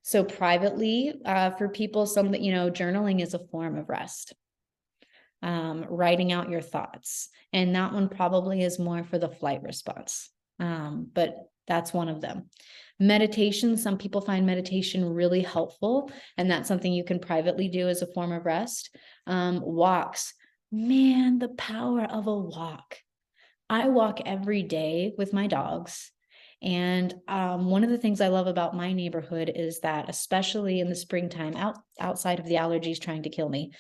So privately, for people, journaling is a form of rest. Writing out your thoughts. And that one probably is more for the flight response. But that's one of them. Meditation, some people find meditation really helpful, and that's something you can privately do as a form of rest. Walks, man, the power of a walk. I walk every day with my dogs. And one of the things I love about my neighborhood is that, especially in the springtime, outside of the allergies trying to kill me,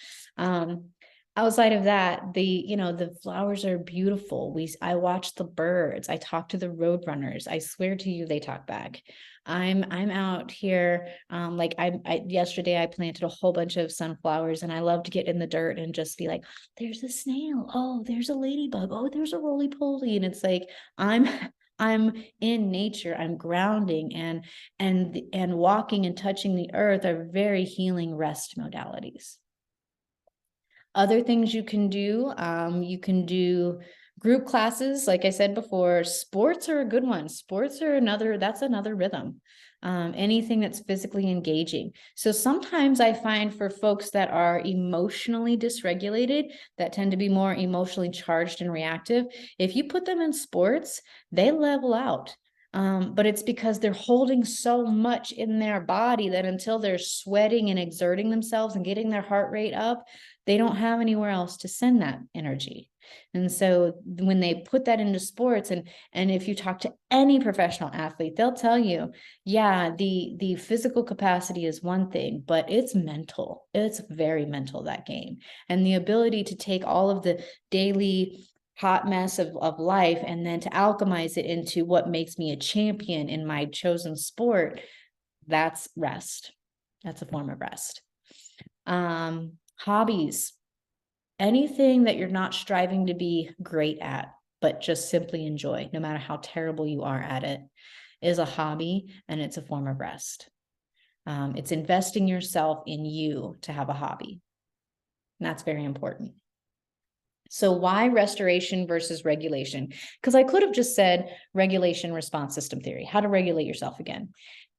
outside of that, the flowers are beautiful. I watch the birds. I talk to the road runners. I swear to you, they talk back. I'm out here. Yesterday I planted a whole bunch of sunflowers, and I love to get in the dirt and just be like, there's a snail. Oh, there's a ladybug. Oh, there's a roly-poly. And it's like, I'm in nature. I'm grounding, and walking and touching the earth are very healing rest modalities. Other things you can do group classes. Like I said before, sports are a good one. Sports are that's another rhythm. Anything that's physically engaging. So sometimes I find for folks that are emotionally dysregulated, that tend to be more emotionally charged and reactive, if you put them in sports, they level out. But it's because they're holding so much in their body that until they're sweating and exerting themselves and getting their heart rate up, they don't have anywhere else to send that energy. And so when they put that into sports, and if you talk to any professional athlete, they'll tell you, yeah, the physical capacity is one thing, but it's mental. It's very mental, that game. And the ability to take all of the daily hot mess of life and then to alchemize it into what makes me a champion in my chosen sport, that's rest. That's a form of rest. Hobbies, anything that you're not striving to be great at, but just simply enjoy, no matter how terrible you are at it, is a hobby, and it's a form of rest. It's investing yourself in you to have a hobby. And that's very important. So why restoration versus regulation? Because I could have just said regulation response system theory, how to regulate yourself again.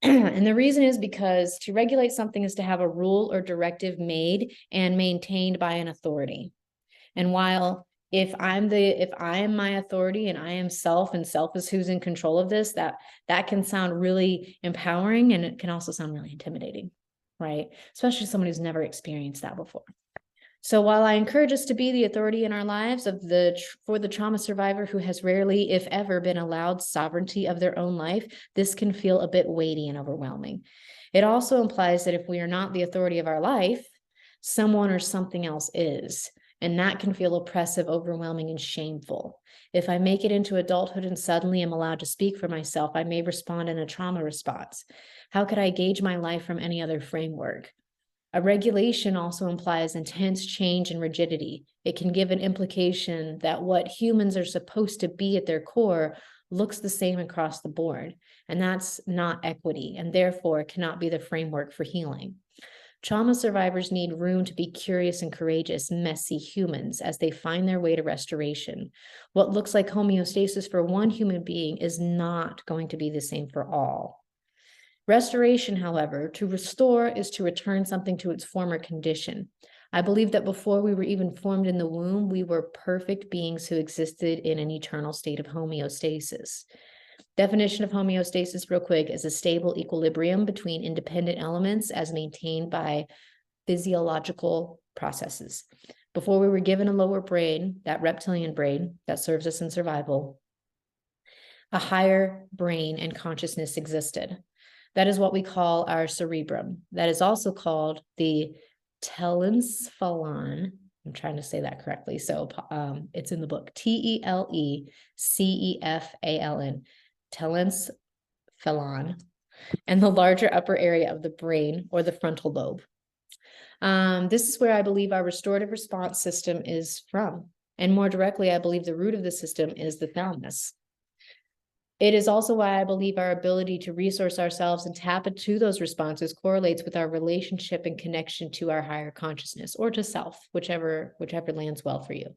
And the reason is because to regulate something is to have a rule or directive made and maintained by an authority. And while if I am my authority and I am self, and self is who's in control of this, that can sound really empowering, and it can also sound really intimidating, right? Especially someone who's never experienced that before. So while I encourage us to be the authority in our lives for the trauma survivor who has rarely, if ever, been allowed sovereignty of their own life, this can feel a bit weighty and overwhelming. It also implies that if we are not the authority of our life, someone or something else is, and that can feel oppressive, overwhelming, and shameful. If I make it into adulthood and suddenly am allowed to speak for myself, I may respond in a trauma response. How could I gauge my life from any other framework? A regulation also implies intense change and rigidity. It can give an implication that what humans are supposed to be at their core looks the same across the board, and that's not equity, and therefore cannot be the framework for healing. Trauma survivors need room to be curious and courageous, messy humans as they find their way to restoration. What looks like homeostasis for one human being is not going to be the same for all. Restoration, however, to restore is to return something to its former condition. I believe that before we were even formed in the womb, we were perfect beings who existed in an eternal state of homeostasis. Definition of homeostasis, real quick, is a stable equilibrium between independent elements as maintained by physiological processes. Before we were given a lower brain, that reptilian brain that serves us in survival, a higher brain and consciousness existed. That is what we call our cerebrum. That is also called the telencephalon. I'm trying to say that correctly. So it's in the book, Telecefaln, telencephalon, and the larger upper area of the brain, or the frontal lobe. This is where I believe our restorative response system is from. And more directly, I believe the root of the system is the thalamus. It is also why I believe our ability to resource ourselves and tap into those responses correlates with our relationship and connection to our higher consciousness, or to self, whichever lands well for you.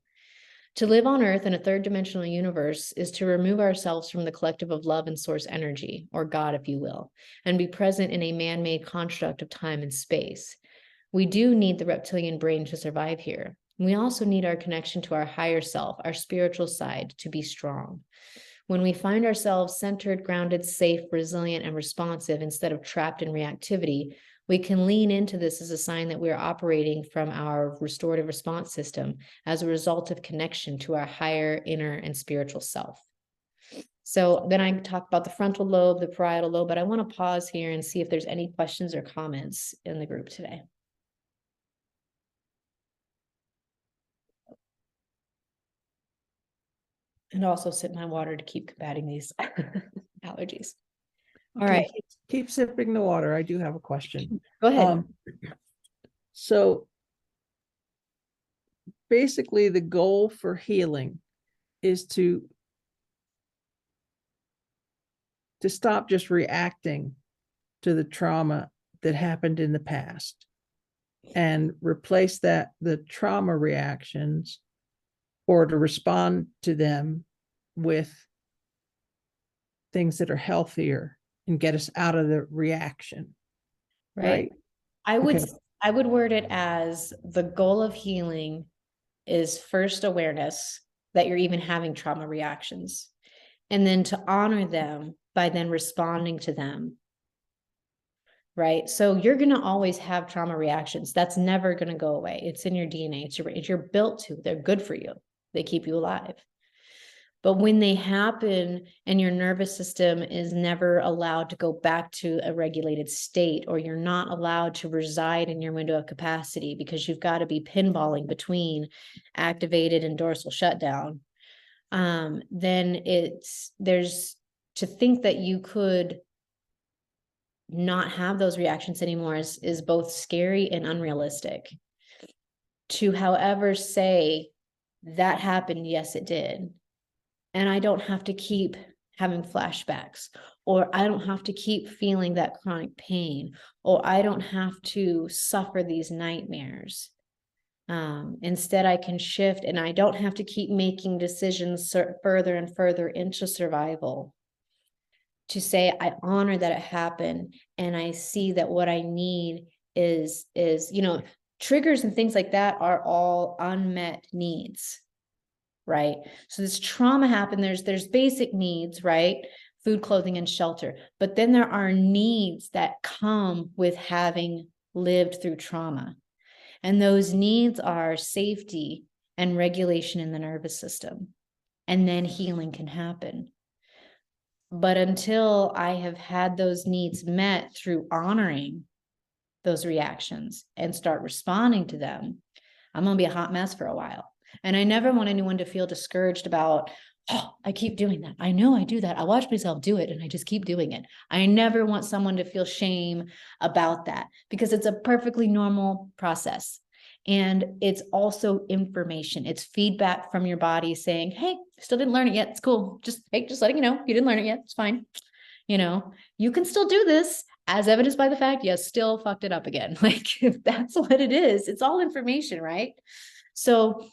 To live on Earth in a third dimensional universe is to remove ourselves from the collective of love and source energy, or God, if you will, and be present in a man-made construct of time and space. We do need the reptilian brain to survive here. We also need our connection to our higher self, our spiritual side, to be strong. When we find ourselves centered, grounded, safe, resilient, and responsive instead of trapped in reactivity, we can lean into this as a sign that we are operating from our restorative response system as a result of connection to our higher inner and spiritual self. So then I talk about the frontal lobe, the parietal lobe, but I want to pause here and see if there's any questions or comments in the group today. And also sip my water to keep combating these allergies. All right. Keep sipping the water. I do have a question. Go ahead. So basically the goal for healing is to stop just reacting to the trauma that happened in the past and replace the trauma reactions, or to respond to them with things that are healthier and get us out of the reaction. Right? I would word it as the goal of healing is first awareness that you're even having trauma reactions, and then to honor them by then responding to them. Right. So you're going to always have trauma reactions. That's never going to go away. It's in your DNA. You're built to. They're good for you. They keep you alive. But when they happen and your nervous system is never allowed to go back to a regulated state, or you're not allowed to reside in your window of capacity because you've got to be pinballing between activated and dorsal shutdown, then there's to think that you could not have those reactions anymore is both scary and unrealistic. To, however, say that happened, yes, it did. And I don't have to keep having flashbacks, or I don't have to keep feeling that chronic pain, or I don't have to suffer these nightmares. Instead, I can shift, and I don't have to keep making decisions further and further into survival. To say, I honor that it happened, and I see that what I need is, triggers and things like that are all unmet needs, right? So this trauma happened, there's basic needs, right? Food, clothing, and shelter. But then there are needs that come with having lived through trauma. And those needs are safety and regulation in the nervous system. And then healing can happen. But until I have had those needs met through honoring those reactions and start responding to them, I'm going to be a hot mess for a while. And I never want anyone to feel discouraged about, oh, I keep doing that. I know I do that. I watch myself do it and I just keep doing it. I never want someone to feel shame about that, because it's a perfectly normal process. And it's also information. It's feedback from your body saying, hey, still didn't learn it yet. It's cool. Just letting you know, you didn't learn it yet. It's fine. You can still do this, as evidenced by the fact you still fucked it up again. Like, that's what it is. It's all information, right? So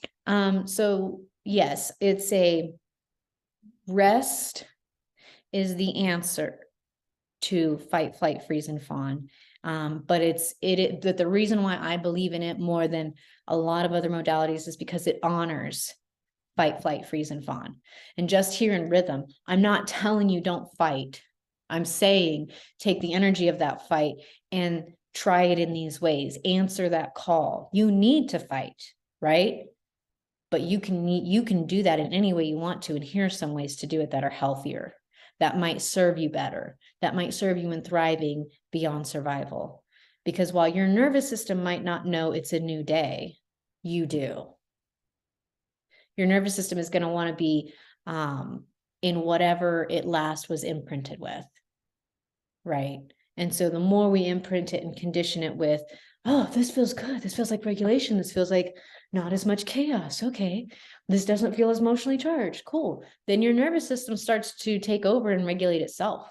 yes, it's a rest is the answer to fight, flight, freeze, and fawn. But but the reason why I believe in it more than a lot of other modalities is because it honors fight, flight, freeze, and fawn. And just here in rhythm, I'm not telling you don't fight. I'm saying take the energy of that fight and try it in these ways. Answer that call. You need to fight, right? But you can do that in any way you want to. And here are some ways to do it that are healthier, that might serve you better, that might serve you in thriving beyond survival. Because while your nervous system might not know it's a new day, you do. Your nervous system is going to want to be in whatever it last was imprinted with, right? And so the more we imprint it and condition it with, oh, this feels good. This feels like regulation. This feels like not as much chaos. Okay. This doesn't feel as emotionally charged. Cool. Then your nervous system starts to take over and regulate itself,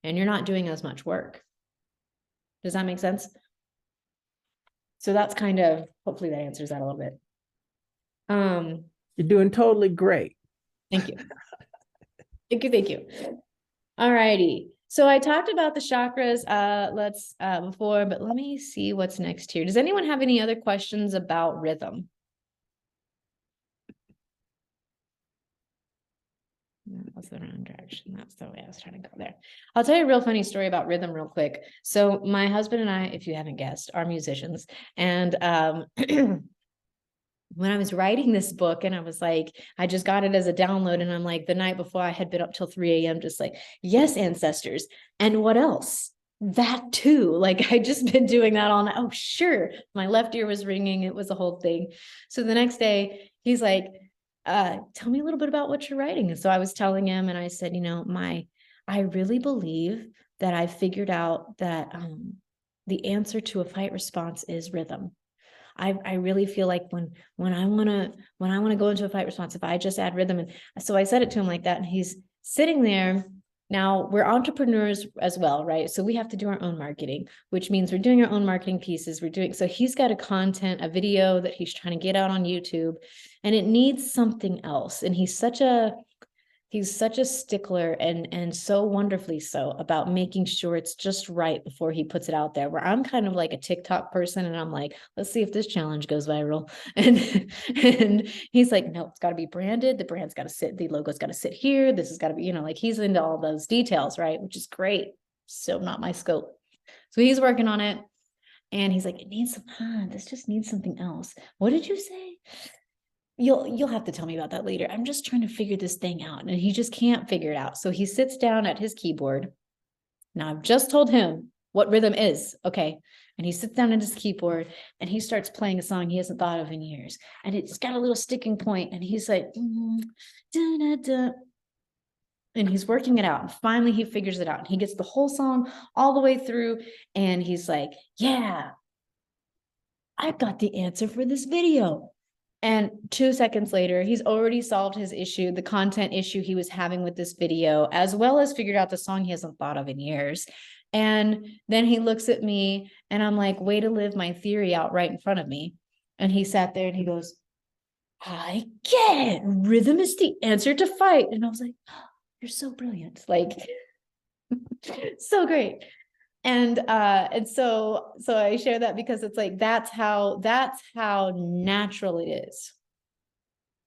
and you're not doing as much work. Does that make sense? So that's kind of, hopefully that answers that a little bit. You're doing totally great. Thank you. Thank you. All righty. So I talked about the chakras before, but let me see what's next here. Does anyone have any other questions about rhythm? That was the wrong direction. That's the way I was trying to go there. I'll tell you a real funny story about rhythm real quick. So my husband and I, if you haven't guessed, are musicians. And when I was writing this book, and I was like, I just got it as a download, and I'm like, the night before I had been up till 3 a.m. just like, yes, ancestors. And what else? That too. Like, I just been doing that all night. Oh, sure. My left ear was ringing. It was a whole thing. So the next day he's like, tell me a little bit about what you're writing. And so I was telling him, and I said, I really believe that I figured out that the answer to a fight response is rhythm. I really feel like when I want to go into a fight response, if I just add rhythm. And so I said it to him like that, and he's sitting there. Now we're entrepreneurs as well, right? So we have to do our own marketing, which means we're doing our own marketing pieces. So he's got a video that he's trying to get out on YouTube, and it needs something else. And he's such a He's such a stickler and so wonderfully so about making sure it's just right before he puts it out there, where I'm kind of like a TikTok person and I'm like, let's see if this challenge goes viral. And he's like, no, it's got to be branded. The brand's got to sit, the logo's got to sit here. This has got to be, like he's into all those details, right? Which is great. So not my scope. So he's working on it. And he's like, it needs some, this just needs something else. What did you say? You'll have to tell me about that later. I'm just trying to figure this thing out. And he just can't figure it out. So he sits down at his keyboard. Now I've just told him what rhythm is. Okay. And he sits down at his keyboard and he starts playing a song he hasn't thought of in years. And it's got a little sticking point. And he's like, da, da, da. And he's working it out. And finally he figures it out. And he gets the whole song all the way through. And he's like, yeah, I've got the answer for this video. And 2 seconds later, he's already solved his issue, the content issue he was having with this video, as well as figured out the song he hasn't thought of in years. And then he looks at me and I'm like, way to live my theory out right in front of me. And he sat there and he goes, I get it. Rhythm is the answer to fight. And I was like, oh, you're so brilliant. Like, so great. And so I share that because it's like, that's how natural it is.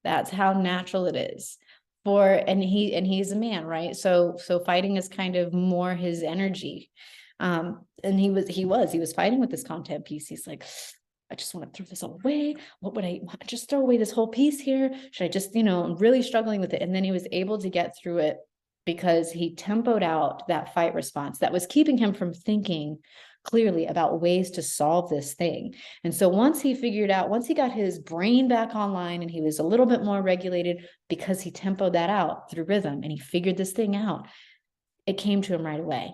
That's how natural it is and he's a man, right? So fighting is kind of more his energy. And he was fighting with this content piece. He's like, I just want to throw this all away. What would I just throw away this whole piece here? Should I just, I'm really struggling with it. And then he was able to get through it because he tempoed out that fight response that was keeping him from thinking clearly about ways to solve this thing. And so once he got his brain back online and he was a little bit more regulated because he tempoed that out through rhythm and he figured this thing out, it came to him right away,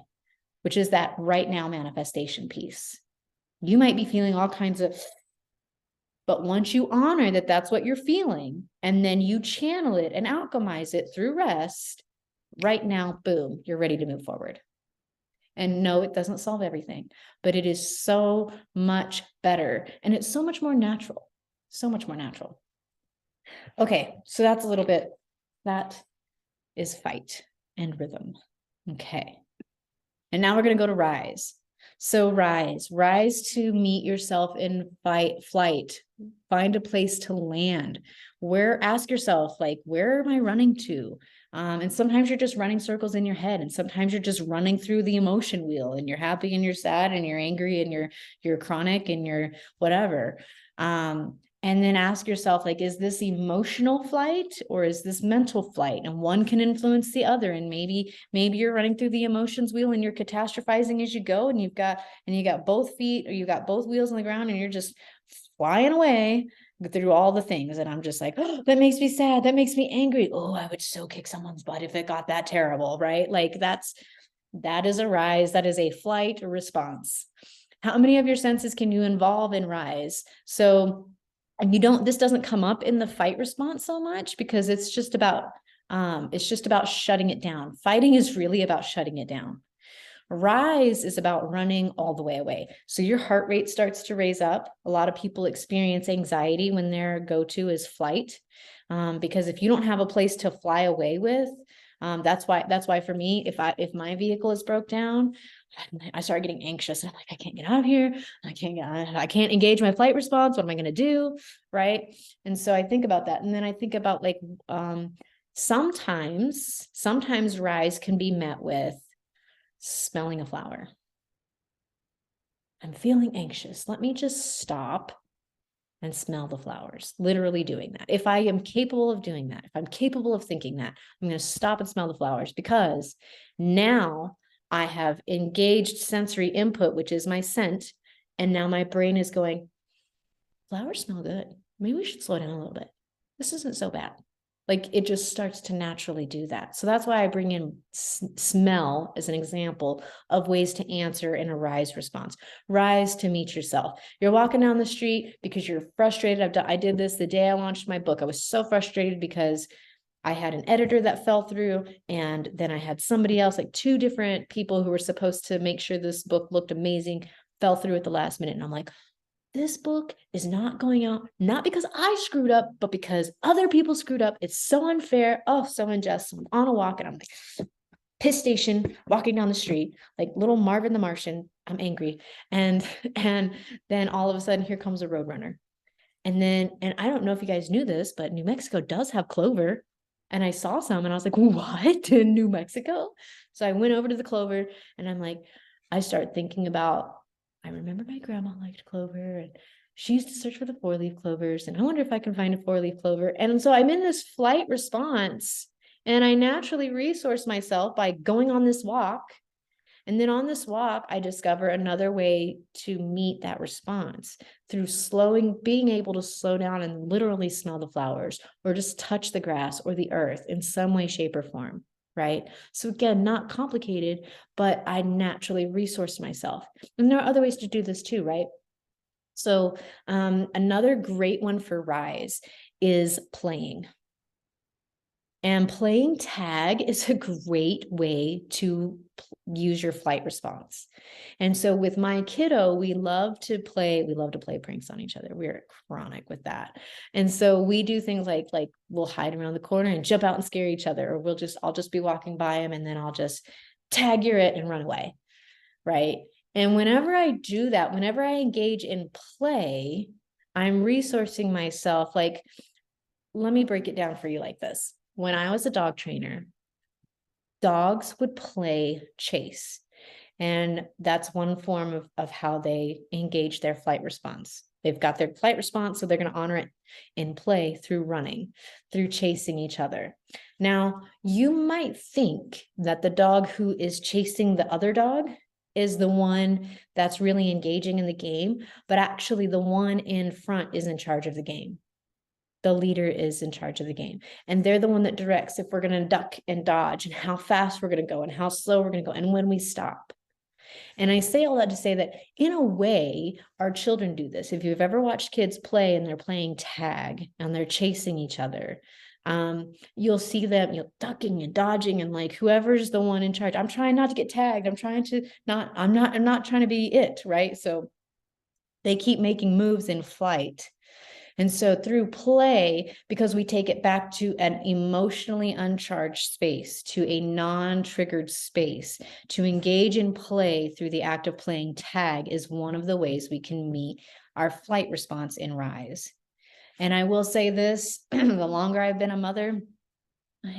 which is that right now manifestation piece. You might be feeling all kinds of, but once you honor that that's what you're feeling, and then you channel it and alchemize it through rest, right now, boom, you're ready to move forward. And no, it doesn't solve everything, but it is so much better. And it's so much more natural, so much more natural. Okay, so that's a little bit, that is fight and rhythm. Okay. And now we're going to go to rise. So rise to meet yourself in flight, find a place to land. Ask yourself, like, where am I running to? And sometimes you're just running circles in your head, and sometimes you're just running through the emotion wheel, and you're happy and you're sad and you're angry and you're chronic and you're whatever. And then ask yourself, like, is this emotional flight or is this mental flight? And one can influence the other. And maybe you're running through the emotions wheel and you're catastrophizing as you go, and you got both feet, or you got both wheels on the ground, and you're just flying away through all the things. And I'm just like, oh, that makes me sad. That makes me angry. Oh, I would so kick someone's butt if it got that terrible, right? Like that is a rise. That is a flight response. How many of your senses can you involve in rise? So, and this doesn't come up in the fight response so much because it's just about shutting it down. Fighting is really about shutting it down. Rise is about running all the way away. So your heart rate starts to raise up. A lot of people experience anxiety when their go-to is flight, because if you don't have a place to fly away with, that's why for me, if my vehicle is broke down, I start getting anxious. And I'm like, I can't get out of here. I can't engage my flight response. What am I going to do? Right. And so I think about that. And then I think about like, sometimes rise can be met with smelling a flower. I'm feeling anxious. Let me just stop and smell the flowers. Literally doing that. If I am capable of doing that, if I'm capable of thinking that, I'm going to stop and smell the flowers, because now I have engaged sensory input, which is my scent. And now my brain is going, flowers smell good. Maybe we should slow down a little bit. This isn't so bad. Like, it just starts to naturally do that. So that's why I bring in smell as an example of ways to answer in a rise response. Rise to meet yourself. You're walking down the street because you're frustrated. I did this the day I launched my book. I was so frustrated because I had an editor that fell through, and then I had somebody else, like 2 different people who were supposed to make sure this book looked amazing, fell through at the last minute. And I'm like, this book is not going out, not because I screwed up, but because other people screwed up. It's so unfair. Oh, so unjust. So I'm on a walk and I'm like, piss station, walking down the street, like little Marvin the Martian. I'm angry. And then all of a sudden, here comes a roadrunner. And I don't know if you guys knew this, but New Mexico does have clover. And I saw some and I was like, what, in New Mexico? So I went over to the clover and I'm like, I start thinking about, I remember my grandma liked clover and she used to search for the 4-leaf clovers. And I wonder if I can find a 4-leaf clover. And so I'm in this flight response and I naturally resource myself by going on this walk. And then on this walk, I discover another way to meet that response through being able to slow down and literally smell the flowers or just touch the grass or the earth in some way, shape, or form. Right. So again, not complicated, but I naturally resource myself. And there are other ways to do this too, right? So another great one for Rise is playing. And playing tag is a great way to use your flight response. And so with my kiddo, we love to play pranks on each other. We're chronic with that. And so we do things like we'll hide around the corner and jump out and scare each other, or I'll just be walking by him and then I'll just tag you're it and run away. Right. And whenever I do that, whenever I engage in play, I'm resourcing myself. Like, let me break it down for you like this. When I was a dog trainer, dogs would play chase. And that's one form of how they engage their flight response. They've got their flight response, so they're going to honor it in play through running, through chasing each other. Now, you might think that the dog who is chasing the other dog is the one that's really engaging in the game, but actually the one in front is in charge of the game. The leader is in charge of the game. And they're the one that directs if we're going to duck and dodge and how fast we're going to go and how slow we're going to go and when we stop. And I say all that to say that in a way, our children do this. If you've ever watched kids play and they're playing tag and they're chasing each other, you'll see them, ducking and dodging and like whoever's the one in charge. I'm trying not to get tagged. I'm not trying to be it, right? So they keep making moves in flight. And so through play, because we take it back to an emotionally uncharged space, to a non-triggered space, to engage in play through the act of playing tag is one of the ways we can meet our flight response in Rise. And I will say this, the longer I've been a mother,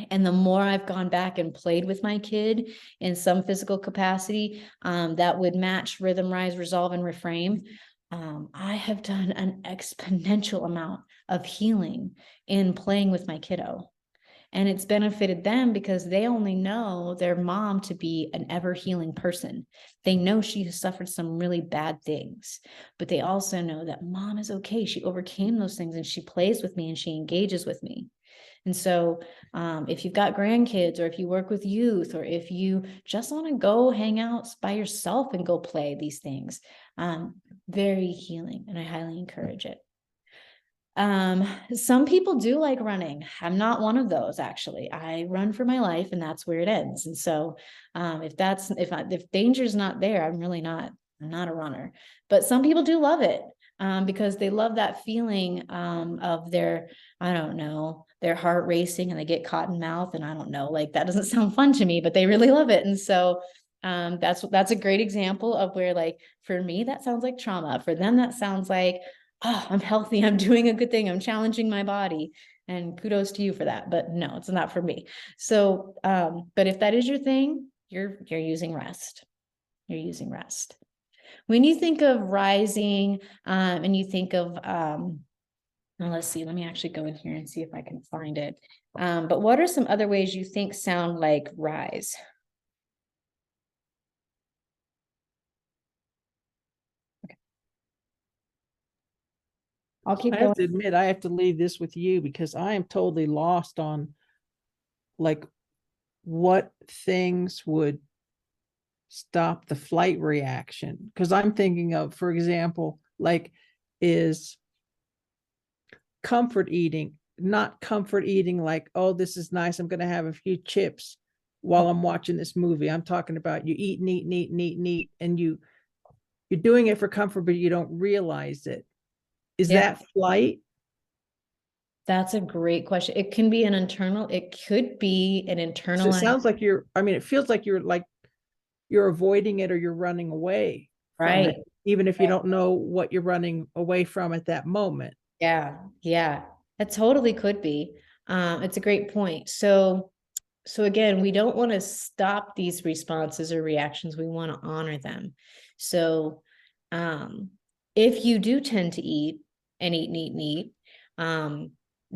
and the more I've gone back and played with my kid in some physical capacity that would match rhythm, rise, resolve, and reframe, I have done an exponential amount of healing in playing with my kiddo. And it's benefited them because they only know their mom to be an ever healing person. They know she has suffered some really bad things, but they also know that mom is okay. She overcame those things and she plays with me and she engages with me. And so if you've got grandkids or if you work with youth or if you just want to go hang out by yourself and go play these things, very healing, and I highly encourage it. Some people do like running. I'm not one of those, actually. I run for my life and that's where it ends. And so if danger's not there, I'm not a runner. But some people do love it because they love that feeling of their heart racing and they get caught in mouth. And I don't know, like that doesn't sound fun to me, but they really love it. And so that's a great example of where, like, for me, that sounds like trauma. For them, that sounds like, oh, I'm healthy, I'm doing a good thing, I'm challenging my body. And kudos to you for that. But no, it's not for me. So, but if that is your thing, you're using REST. You're using REST. When you think of rising, and you think of, now let's see, let me actually go in here and see if I can find it. But what are some other ways you think sound like rise? I'll keep I going. have to admit, I have to leave this with you because I am totally lost on like what things would stop the flight reaction. Because I'm thinking of, for example, like is comfort eating, not comfort eating like, oh, this is nice, I'm going to have a few chips while I'm watching this movie. I'm talking about you eat, and you you're doing it for comfort, but you don't realize it. Is Yeah. that flight? That's a great question. It can be an internal, it could be an So it internal, sounds like it feels like you're avoiding it or you're running away from right? it, even if you don't know what you're running away from at that moment. Yeah, yeah, it totally could be. It's a great point. So again, we don't want to stop these responses or reactions. We want to honor them. So, if you do tend to eat and eat,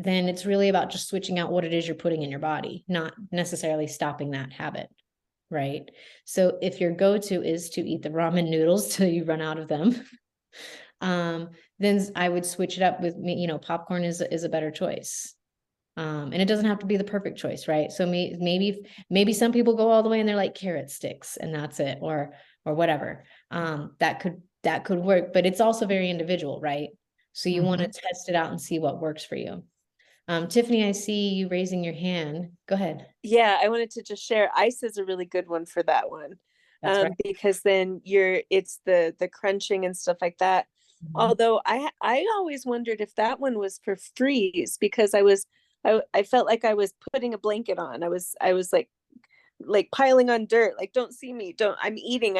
then it's really about just switching out what it is you're putting in your body, not necessarily stopping that habit. Right. So if your go-to is to eat the ramen noodles till you run out of them, then I would switch it up with me, popcorn is a better choice. And it doesn't have to be the perfect choice, right? So maybe some people go all the way and they're like carrot sticks and that's it, or whatever. That could work, but it's also very individual, right? So you want to test it out and see what works for you. Tiffany, I see you raising your hand. Go ahead. Yeah, I wanted to just share ice is a really good one for that one. That's right. Because then it's the crunching and stuff like that. Mhm. Although I always wondered if that one was for freeze, because I felt like I was putting a blanket on. I was like piling on dirt, like don't see me, don't, I'm eating,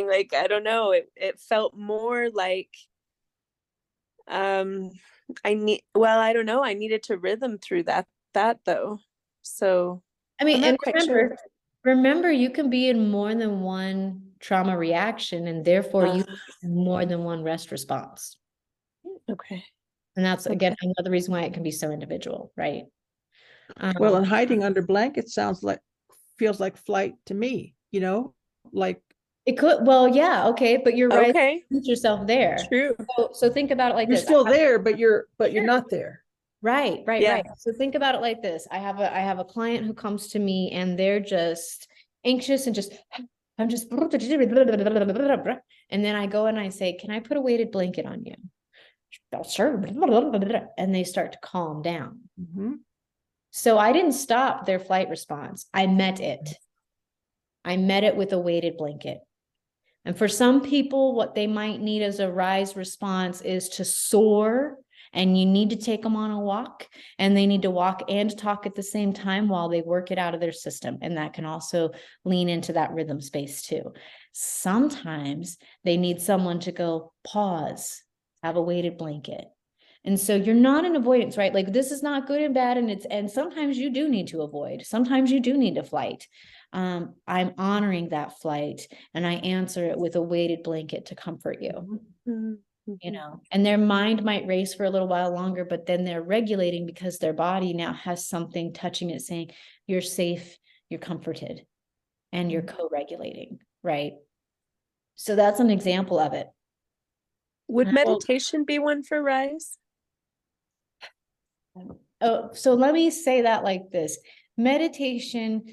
like I don't know, it felt more like um I don't know, I needed to rhythm through that though. So I I'm mean, and not quite sure. remember, you can be in more than one trauma reaction, and therefore you Uh, more than one rest response. okay. And that's again Okay. another reason why it can be so individual, right? Well, Um, and hiding under blankets feels like flight to me, like it could, well, yeah, okay, but you're right. Okay. Put yourself there. True. So think about it like you're this. still there, but you're not there. Right, right, Yeah. right. So think about it like this. I have a client who comes to me and they're just anxious and just I'm just and then I go and I say, "Can I put a weighted blanket on you?" "Oh, sure. And they start to calm down. Mm-hmm. So I didn't stop their flight response. I met it. I met it with a weighted blanket. And for some people, what they might need as a rise response is to soar, and you need to take them on a walk, and they need to walk and talk at the same time while they work it out of their system. And that can also lean into that rhythm space too. Sometimes they need someone to go pause, have a weighted blanket. And so you're not in avoidance, right? Like this is not good and bad. And sometimes you do need to avoid. Sometimes you do need to flight. I'm honoring that flight and I answer it with a weighted blanket to comfort you, and their mind might race for a little while longer, but then they're regulating because their body now has something touching it saying, you're safe, you're comforted, and you're co-regulating, right? So that's an example of it. Would meditation be one for rise? Oh, so let me say that like this. Meditation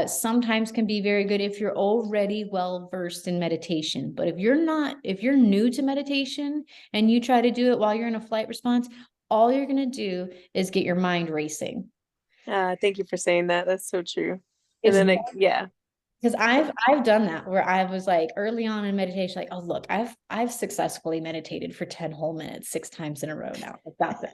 sometimes can be very good if you're already well versed in meditation. But if you're new to meditation and you try to do it while you're in a flight response, all you're going to do is get your mind racing. Thank you for saying that. That's so true. And It's then yeah. because I've done that where I was like early on in meditation, like, oh look, I've successfully meditated for 10 whole minutes 6 times in a row now. Like, that's it.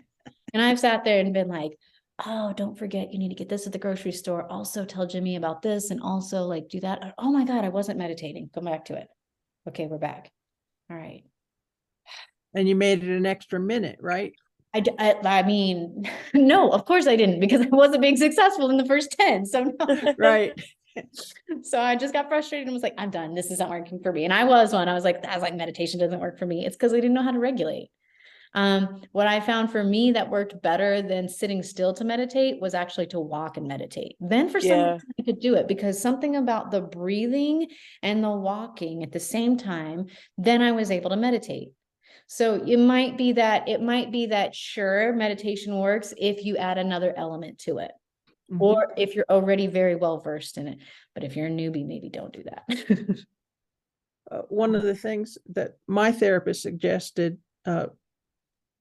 And I've sat there and been like, oh, don't forget, you need to get this at the grocery store. Also tell Jimmy about this and also like do that. Oh my God, I wasn't meditating. Come back to it. Okay, we're back. All right. And you made it an extra minute, right? I mean, no, of course I didn't because I wasn't being successful in the first 10. So no. Right. So I just got frustrated and was like, I'm done. This isn't working for me. And I was like, meditation doesn't work for me. It's because I didn't know how to regulate. What I found for me that worked better than sitting still to meditate was actually to walk and meditate. Then for some reason I could do it because something about the breathing and the walking at the same time, then I was able to meditate. So it might be that sure, meditation works if you add another element to it. Mm-hmm. Or if you're already very well versed in it. But if you're a newbie, maybe don't do that. One of the things that my therapist suggested a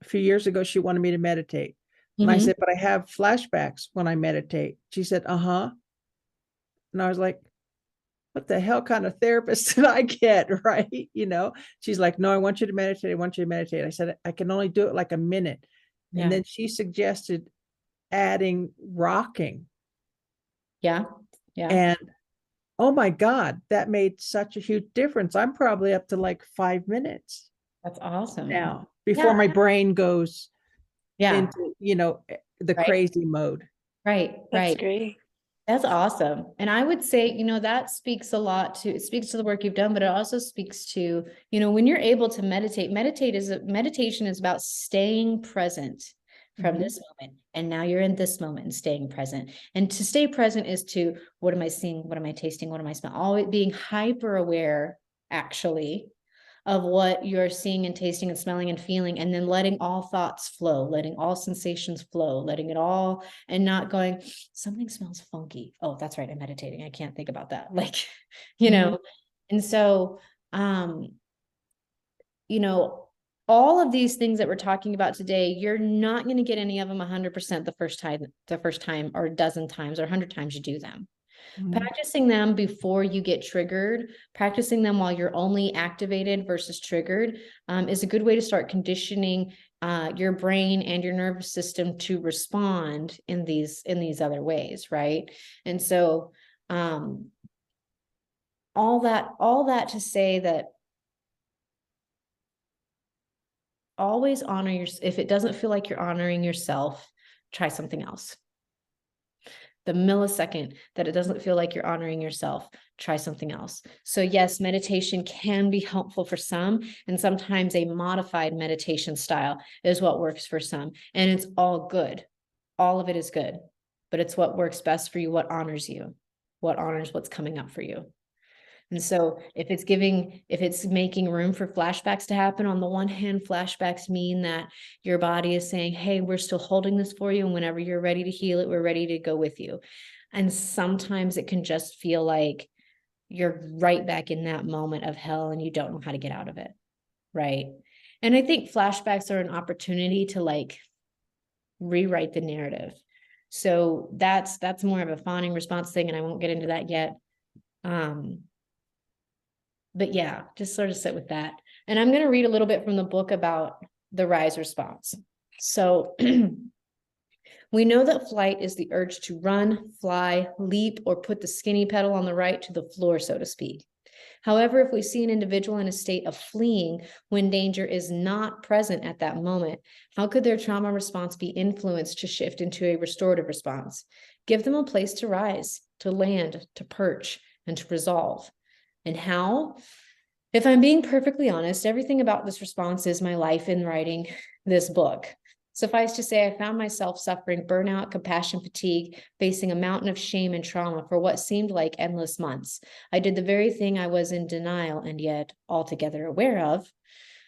few years ago, she wanted me to meditate. And I said, but I have flashbacks when I meditate. She said, and I was like, what the hell kind of therapist did I get? Right. You know, she's like, no, I want you to meditate. I want you to meditate. I said, I can only do it like a minute. And Yeah. then she suggested adding rocking. Yeah. Yeah. And oh my God, that made such a huge difference. I'm probably up to like 5 minutes That's awesome. now before Yeah. my brain goes Yeah. into, you know, the Right. crazy mode. Right. That's Right. great. That's awesome. And I would say, that speaks a lot to, it speaks to the work you've done, but it also speaks to, when you're able to meditate, meditation is about staying present from Mhm. this moment. And now you're in this moment and staying present. And to stay present is to, what am I seeing? What am I tasting? What am I smelling? Always being hyper aware, actually, of what you're seeing and tasting and smelling and feeling, and then letting all thoughts flow, letting all sensations flow, letting it all, and not going, something smells funky. Oh, that's right, I'm meditating. I can't think about that. Like, Mhm. and so, um, all of these things that we're talking about today, you're not going to get any of them 100% the first time or a dozen times or 100 times you do them. Mhm. Practicing them before you get triggered, practicing them while you're only activated versus triggered, is a good way to start conditioning your brain and your nervous system to respond in these other ways, right? And so, all that to say that always honor your. If it doesn't feel like you're honoring yourself, try something else. The millisecond that it doesn't feel like you're honoring yourself, try something else. So yes, meditation can be helpful for some, and sometimes a modified meditation style is what works for some. And it's all good. All of it is good, but it's what works best for you, what honors you, what honors what's coming up for you. And so if it's making room for flashbacks to happen, on the one hand, flashbacks mean that your body is saying, hey, we're still holding this for you. And whenever you're ready to heal it, we're ready to go with you. And sometimes it can just feel like you're right back in that moment of hell and you don't know how to get out of it. Right. And I think flashbacks are an opportunity to like rewrite the narrative. So that's more of a fawning response thing. And I won't get into that yet. But yeah, just sort of sit with that. And I'm going to read a little bit from the book about the RReST response. So we know that flight is the urge to run, fly, leap, or put the skinny pedal on the right to the floor, so to speak. However, if we see an individual in a state of fleeing when danger is not present at that moment, how could their trauma response be influenced to shift into a restorative response? Give them a place to rise, to land, to perch, and to resolve. And how? If I'm being perfectly honest, everything about this response is my life in writing this book. Suffice to say, I found myself suffering burnout, compassion fatigue, facing a mountain of shame and trauma for what seemed like endless months. I did the very thing I was in denial and yet altogether aware of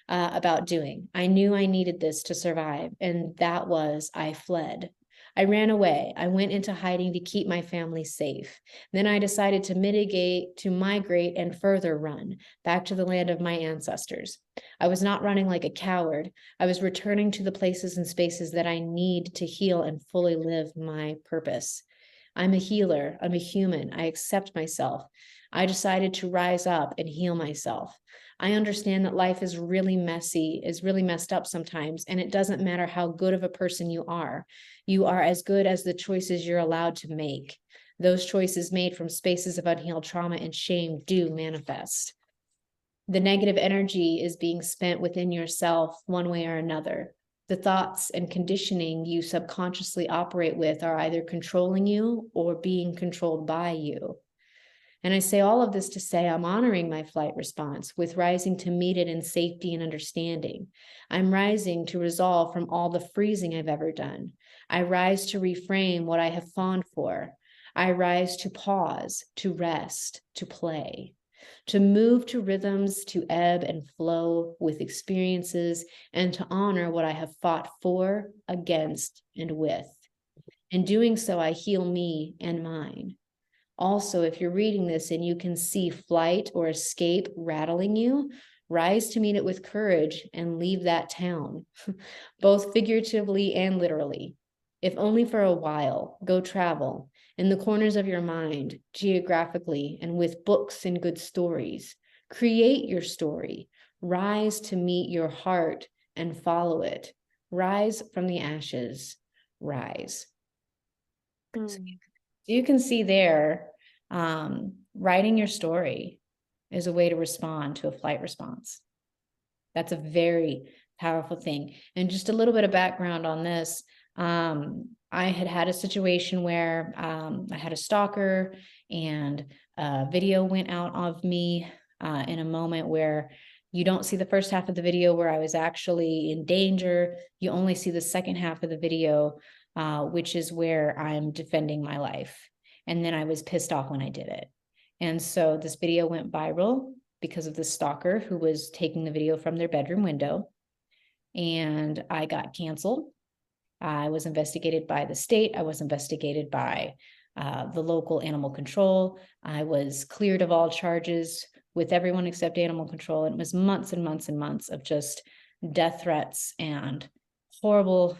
about doing. I knew I needed this to survive, and that was I fled. I ran away. I went into hiding to keep my family safe. Then I decided to migrate and further run back to the land of my ancestors. I was not running like a coward. I was returning to the places and spaces that I need to heal and fully live my purpose. I'm a healer. I'm a human. I accept myself. I decided to rise up and heal myself. I understand that life is really messy, is really messed up sometimes, and it doesn't matter how good of a person you are. You are as good as the choices you're allowed to make. Those choices made from spaces of unhealed trauma and shame do manifest. The negative energy is being spent within yourself one way or another. The thoughts and conditioning you subconsciously operate with are either controlling you or being controlled by you. And I say all of this to say I'm honoring my flight response with rising to meet it in safety and understanding. I'm rising to resolve from all the freezing I've ever done. I rise to reframe what I have fawned for. I rise to pause, to rest, to play, to move to rhythms, to ebb and flow with experiences, and to honor what I have fought for, against, and with. In doing so, I heal me and mine. Also, if you're reading this and you can see flight or escape rattling you, rise to meet it with courage and leave that town, both figuratively and literally. if only for a while, go travel in the corners of your mind, geographically, and with books and good stories. Create your story. Rise to meet your heart and follow it. Rise from the ashes. Rise. So you can see there, writing your story is a way to respond to a flight response. That's a very powerful thing. And just a little bit of background on this. I had a situation where I had a stalker, and a video went out of me in a moment where you don't see the first half of the video where I was actually in danger. You only see the second half of the video, which is where I'm defending my life. And then I was pissed off when I did it. And so this video went viral because of the stalker who was taking the video from their bedroom window. And I got canceled. I was investigated by the state. I was investigated by the local animal control. I was cleared of all charges with everyone except animal control. And it was months and months and months of just death threats and horrible,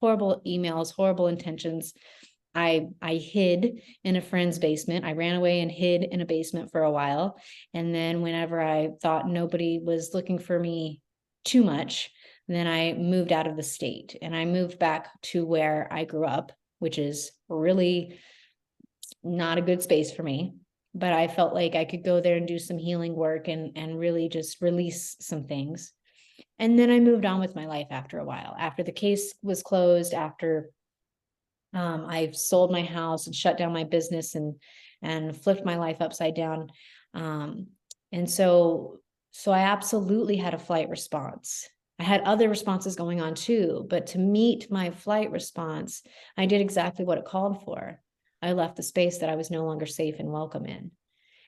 horrible emails, horrible intentions. I hid in a friend's basement. I ran away and hid in a basement for a while. And then whenever I thought nobody was looking for me too much, then I moved out of the state and I moved back to where I grew up, which is really not a good space for me. But I felt like I could go there and do some healing work and really just release some things. And then I moved on with my life after a while. After the case was closed, after I've sold my house and shut down my business and flipped my life upside down. And so I absolutely had a flight response. I had other responses going on too, but to meet my flight response, I did exactly what it called for. I left the space that I was no longer safe and welcome in.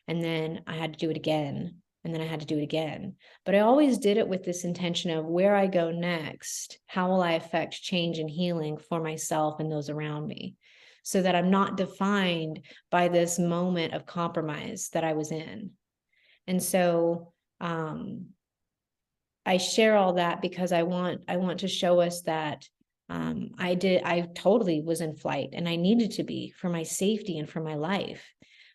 And then I had to do it again. And then I had to do it again. But I always did it with this intention of where I go next, how will I affect change and healing for myself and those around me, so that I'm not defined by this moment of compromise that I was in. And so I share all that because I want to show us that I totally was in flight, and I needed to be for my safety and for my life.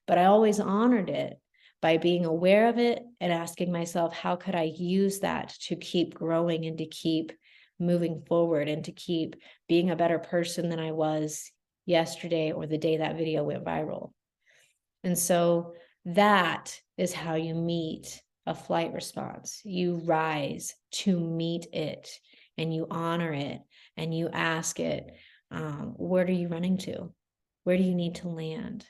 But I always honored it by being aware of it and asking myself, how could I use that to keep growing and to keep moving forward and to keep being a better person than I was yesterday or the day that video went viral. And so that is how you meet a flight response. You rise to meet it and you honor it and you ask it, where are you running to? Where do you need to land?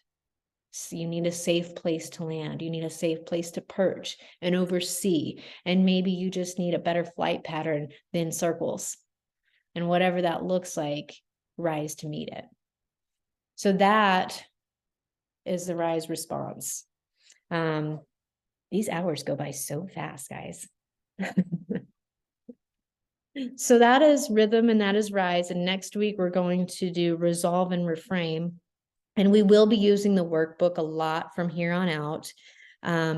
So you need a safe place to land. You need a safe place to perch and oversee. And maybe you just need a better flight pattern than circles. And whatever that looks like, rise to meet it. So that is the rise response. These hours go by so fast, guys. So that is rhythm and that is rise. And next week we're going to do resolve and reframe. And we will be using the workbook a lot from here on out,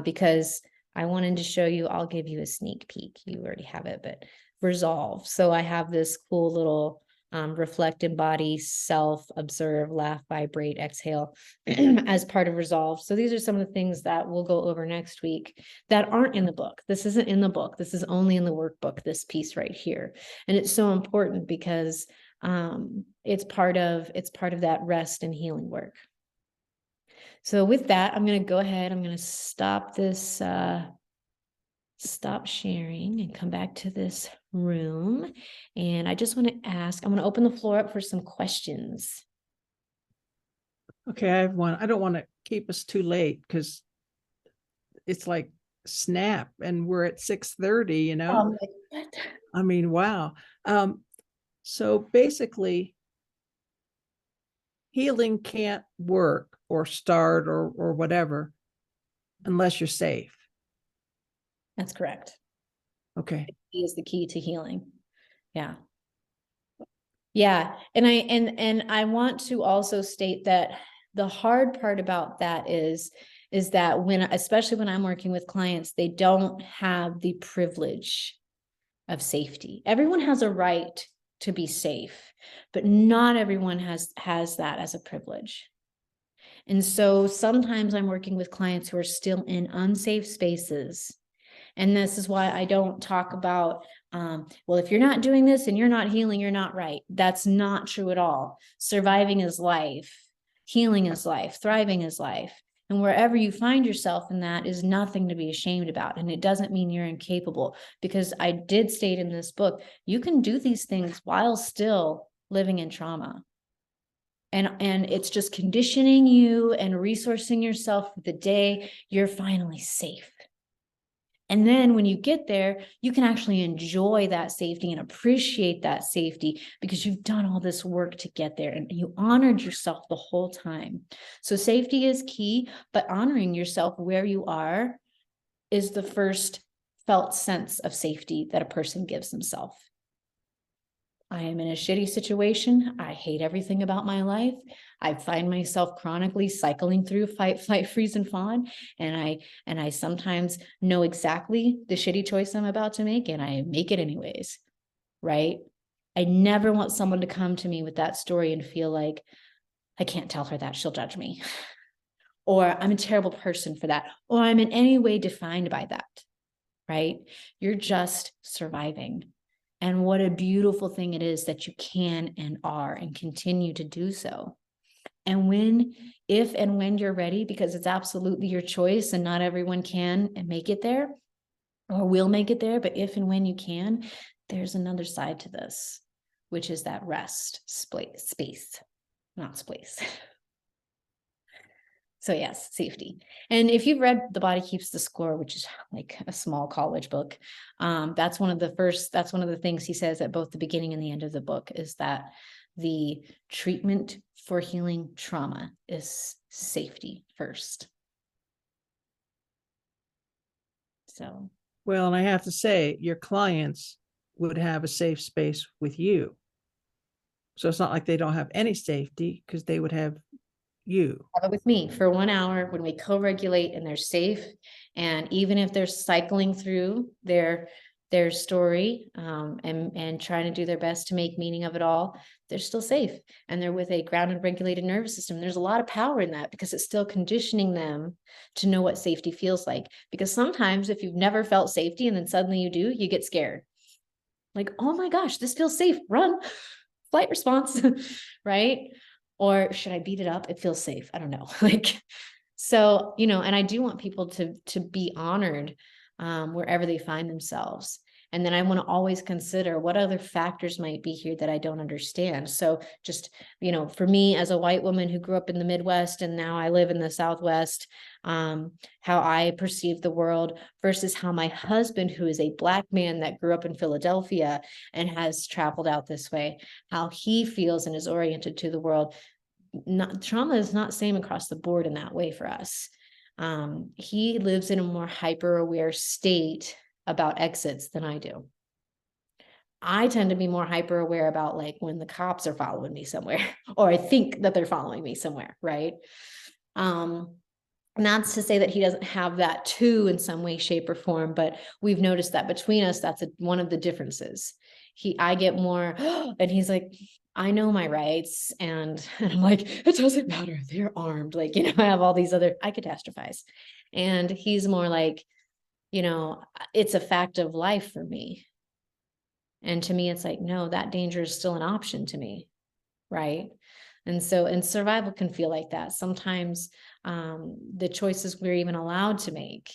because I wanted to show you, I'll give you a sneak peek. You already have it, but resolve. So I have this cool little reflect, embody, self, observe, laugh, vibrate, exhale as part of resolve. So these are some of the things that we'll go over next week that aren't in the book. This isn't in the book. This is only in the workbook, this piece right here. And it's so important because it's part of that rest and healing work. So with that, I'm going to go ahead. I'm going to stop this, stop sharing and come back to this room. And I just want to ask, I'm going to open the floor up for some questions. Okay, I have one. I don't want to keep us too late because it's like snap and we're at 6:30, you know? I mean, wow. So basically, healing can't work or start or whatever unless you're safe. That's correct. Okay. Safety is the key to healing. Yeah. Yeah. And I want to also state that the hard part about that is that especially when I'm working with clients, they don't have the privilege of safety. Everyone has a right to be safe, but not everyone has that as a privilege. And so sometimes I'm working with clients who are still in unsafe spaces. And this is why I don't talk about, well, if you're not doing this and you're not healing, you're not right. That's not true at all. Surviving is life. Healing is life. Thriving is life. And wherever you find yourself in that is nothing to be ashamed about. And it doesn't mean you're incapable, because I did state in this book, you can do these things while still living in trauma. And it's just conditioning you and resourcing yourself for the day you're finally safe. And then when you get there, you can actually enjoy that safety and appreciate that safety because you've done all this work to get there and you honored yourself the whole time. So safety is key, but honoring yourself where you are is the first felt sense of safety that a person gives themselves. I am in a shitty situation. I hate everything about my life. I find myself chronically cycling through fight, flight, freeze, and fawn. And I sometimes know exactly the shitty choice I'm about to make, and I make it anyways, right? I never want someone to come to me with that story and feel like, I can't tell her that, she'll judge me. Or I'm a terrible person for that. Or I'm in any way defined by that, right? You're just surviving. And what a beautiful thing it is that you can and are and continue to do so. And if and when you're ready, because it's absolutely your choice and not everyone can and make it there or will make it there, but if and when you can, there's another side to this, which is that rest space, not space. So yes, safety. And if you've read The Body Keeps the Score, which is like a small college book, that's one of the things he says at both the beginning and the end of the book, is that the treatment for healing trauma is safety first. So. Well, and I have to say, your clients would have a safe space with you. So it's not like they don't have any safety, because they would have you. Have it with me for 1 hour when we co-regulate and they're safe. And even if they're cycling through their story and trying to do their best to make meaning of it all, they're still safe. And they're with a grounded, regulated nervous system. There's a lot of power in that because it's still conditioning them to know what safety feels like. Because sometimes if you've never felt safety and then suddenly you do, you get scared. Like, oh my gosh, this feels safe, run, flight response, right? Or should I beat it up? It feels safe. I don't know. So, and I do want people to be honored wherever they find themselves. And then I want to always consider what other factors might be here that I don't understand. So just, for me as a white woman who grew up in the Midwest and now I live in the Southwest, how I perceive the world versus how my husband, who is a Black man that grew up in Philadelphia and has traveled out this way, how he feels and is oriented to the world. Trauma is not same across the board in that way for us. He lives in a more hyper aware state about exits than I do. I tend to be more hyper aware about like when the cops are following me somewhere, or I think that they're following me somewhere, right? Not to say that he doesn't have that too in some way, shape, or form, but we've noticed that between us, that's one of the differences. I get more, and he's like, I know my rights. And I'm like, it doesn't matter. They're armed. Like, I have all these I catastrophize. And he's more like, it's a fact of life for me. And to me, it's like, no, that danger is still an option to me. Right. And survival can feel like that. Sometimes the choices we're even allowed to make,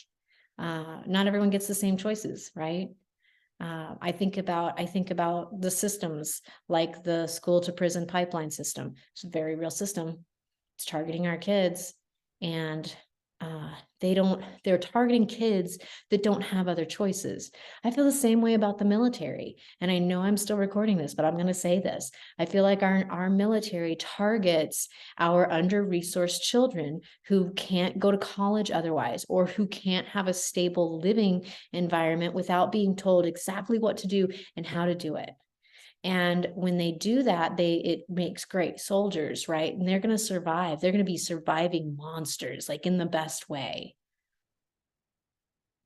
not everyone gets the same choices, right? I think about the systems like the school to prison pipeline system. It's a very real system. It's targeting our kids, and they're targeting kids that don't have other choices. I feel the same way about the military. And I know I'm still recording this, but I'm going to say this. I feel like our military targets our under-resourced children who can't go to college otherwise, or who can't have a stable living environment without being told exactly what to do and how to do it. And when they do that, it makes great soldiers, right? And they're going to survive. They're going to be surviving monsters, like in the best way.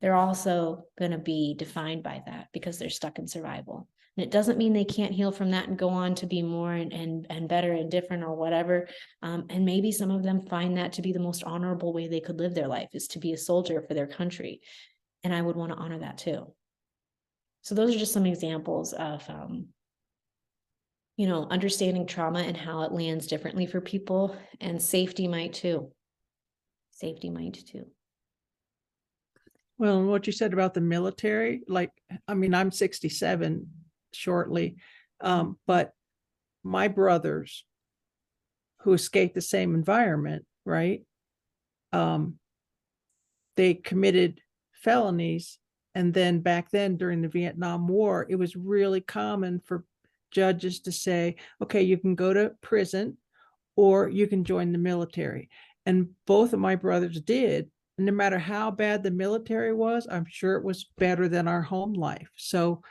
They're also going to be defined by that because they're stuck in survival. And it doesn't mean they can't heal from that and go on to be more and better and different or whatever. And maybe some of them find that to be the most honorable way they could live their life, is to be a soldier for their country. And I would want to honor that too. So those are just some examples of, understanding trauma and how it lands differently for people, and safety might too. Safety might too. Well, and what you said about the military, like, I mean, I'm 67 shortly, but my brothers who escaped the same environment, right? They committed felonies. And then back then during the Vietnam War, it was really common for judges to say, okay, you can go to prison or you can join the military. And both of my brothers did. No matter how bad the military was, I'm sure it was better than our home life. So,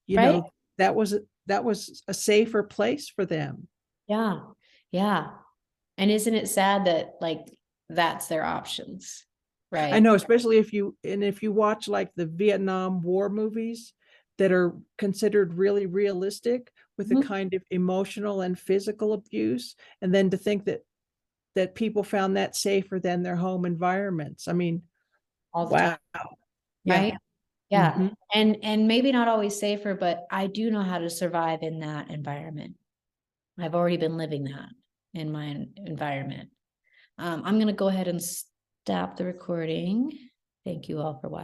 Right? that was a safer place for them. Yeah. Yeah. And isn't it sad that that's their options, right? I know, especially if you watch like the Vietnam War movies that are considered really realistic with the kind of emotional and physical abuse, and then to think that people found that safer than their home environments. I mean, All the time, wow. right? Yeah. Mhm. And maybe not always safer, but I do know how to survive in that environment. I've already been living that in my environment. I'm going to go ahead and stop the recording. Thank you all for watching.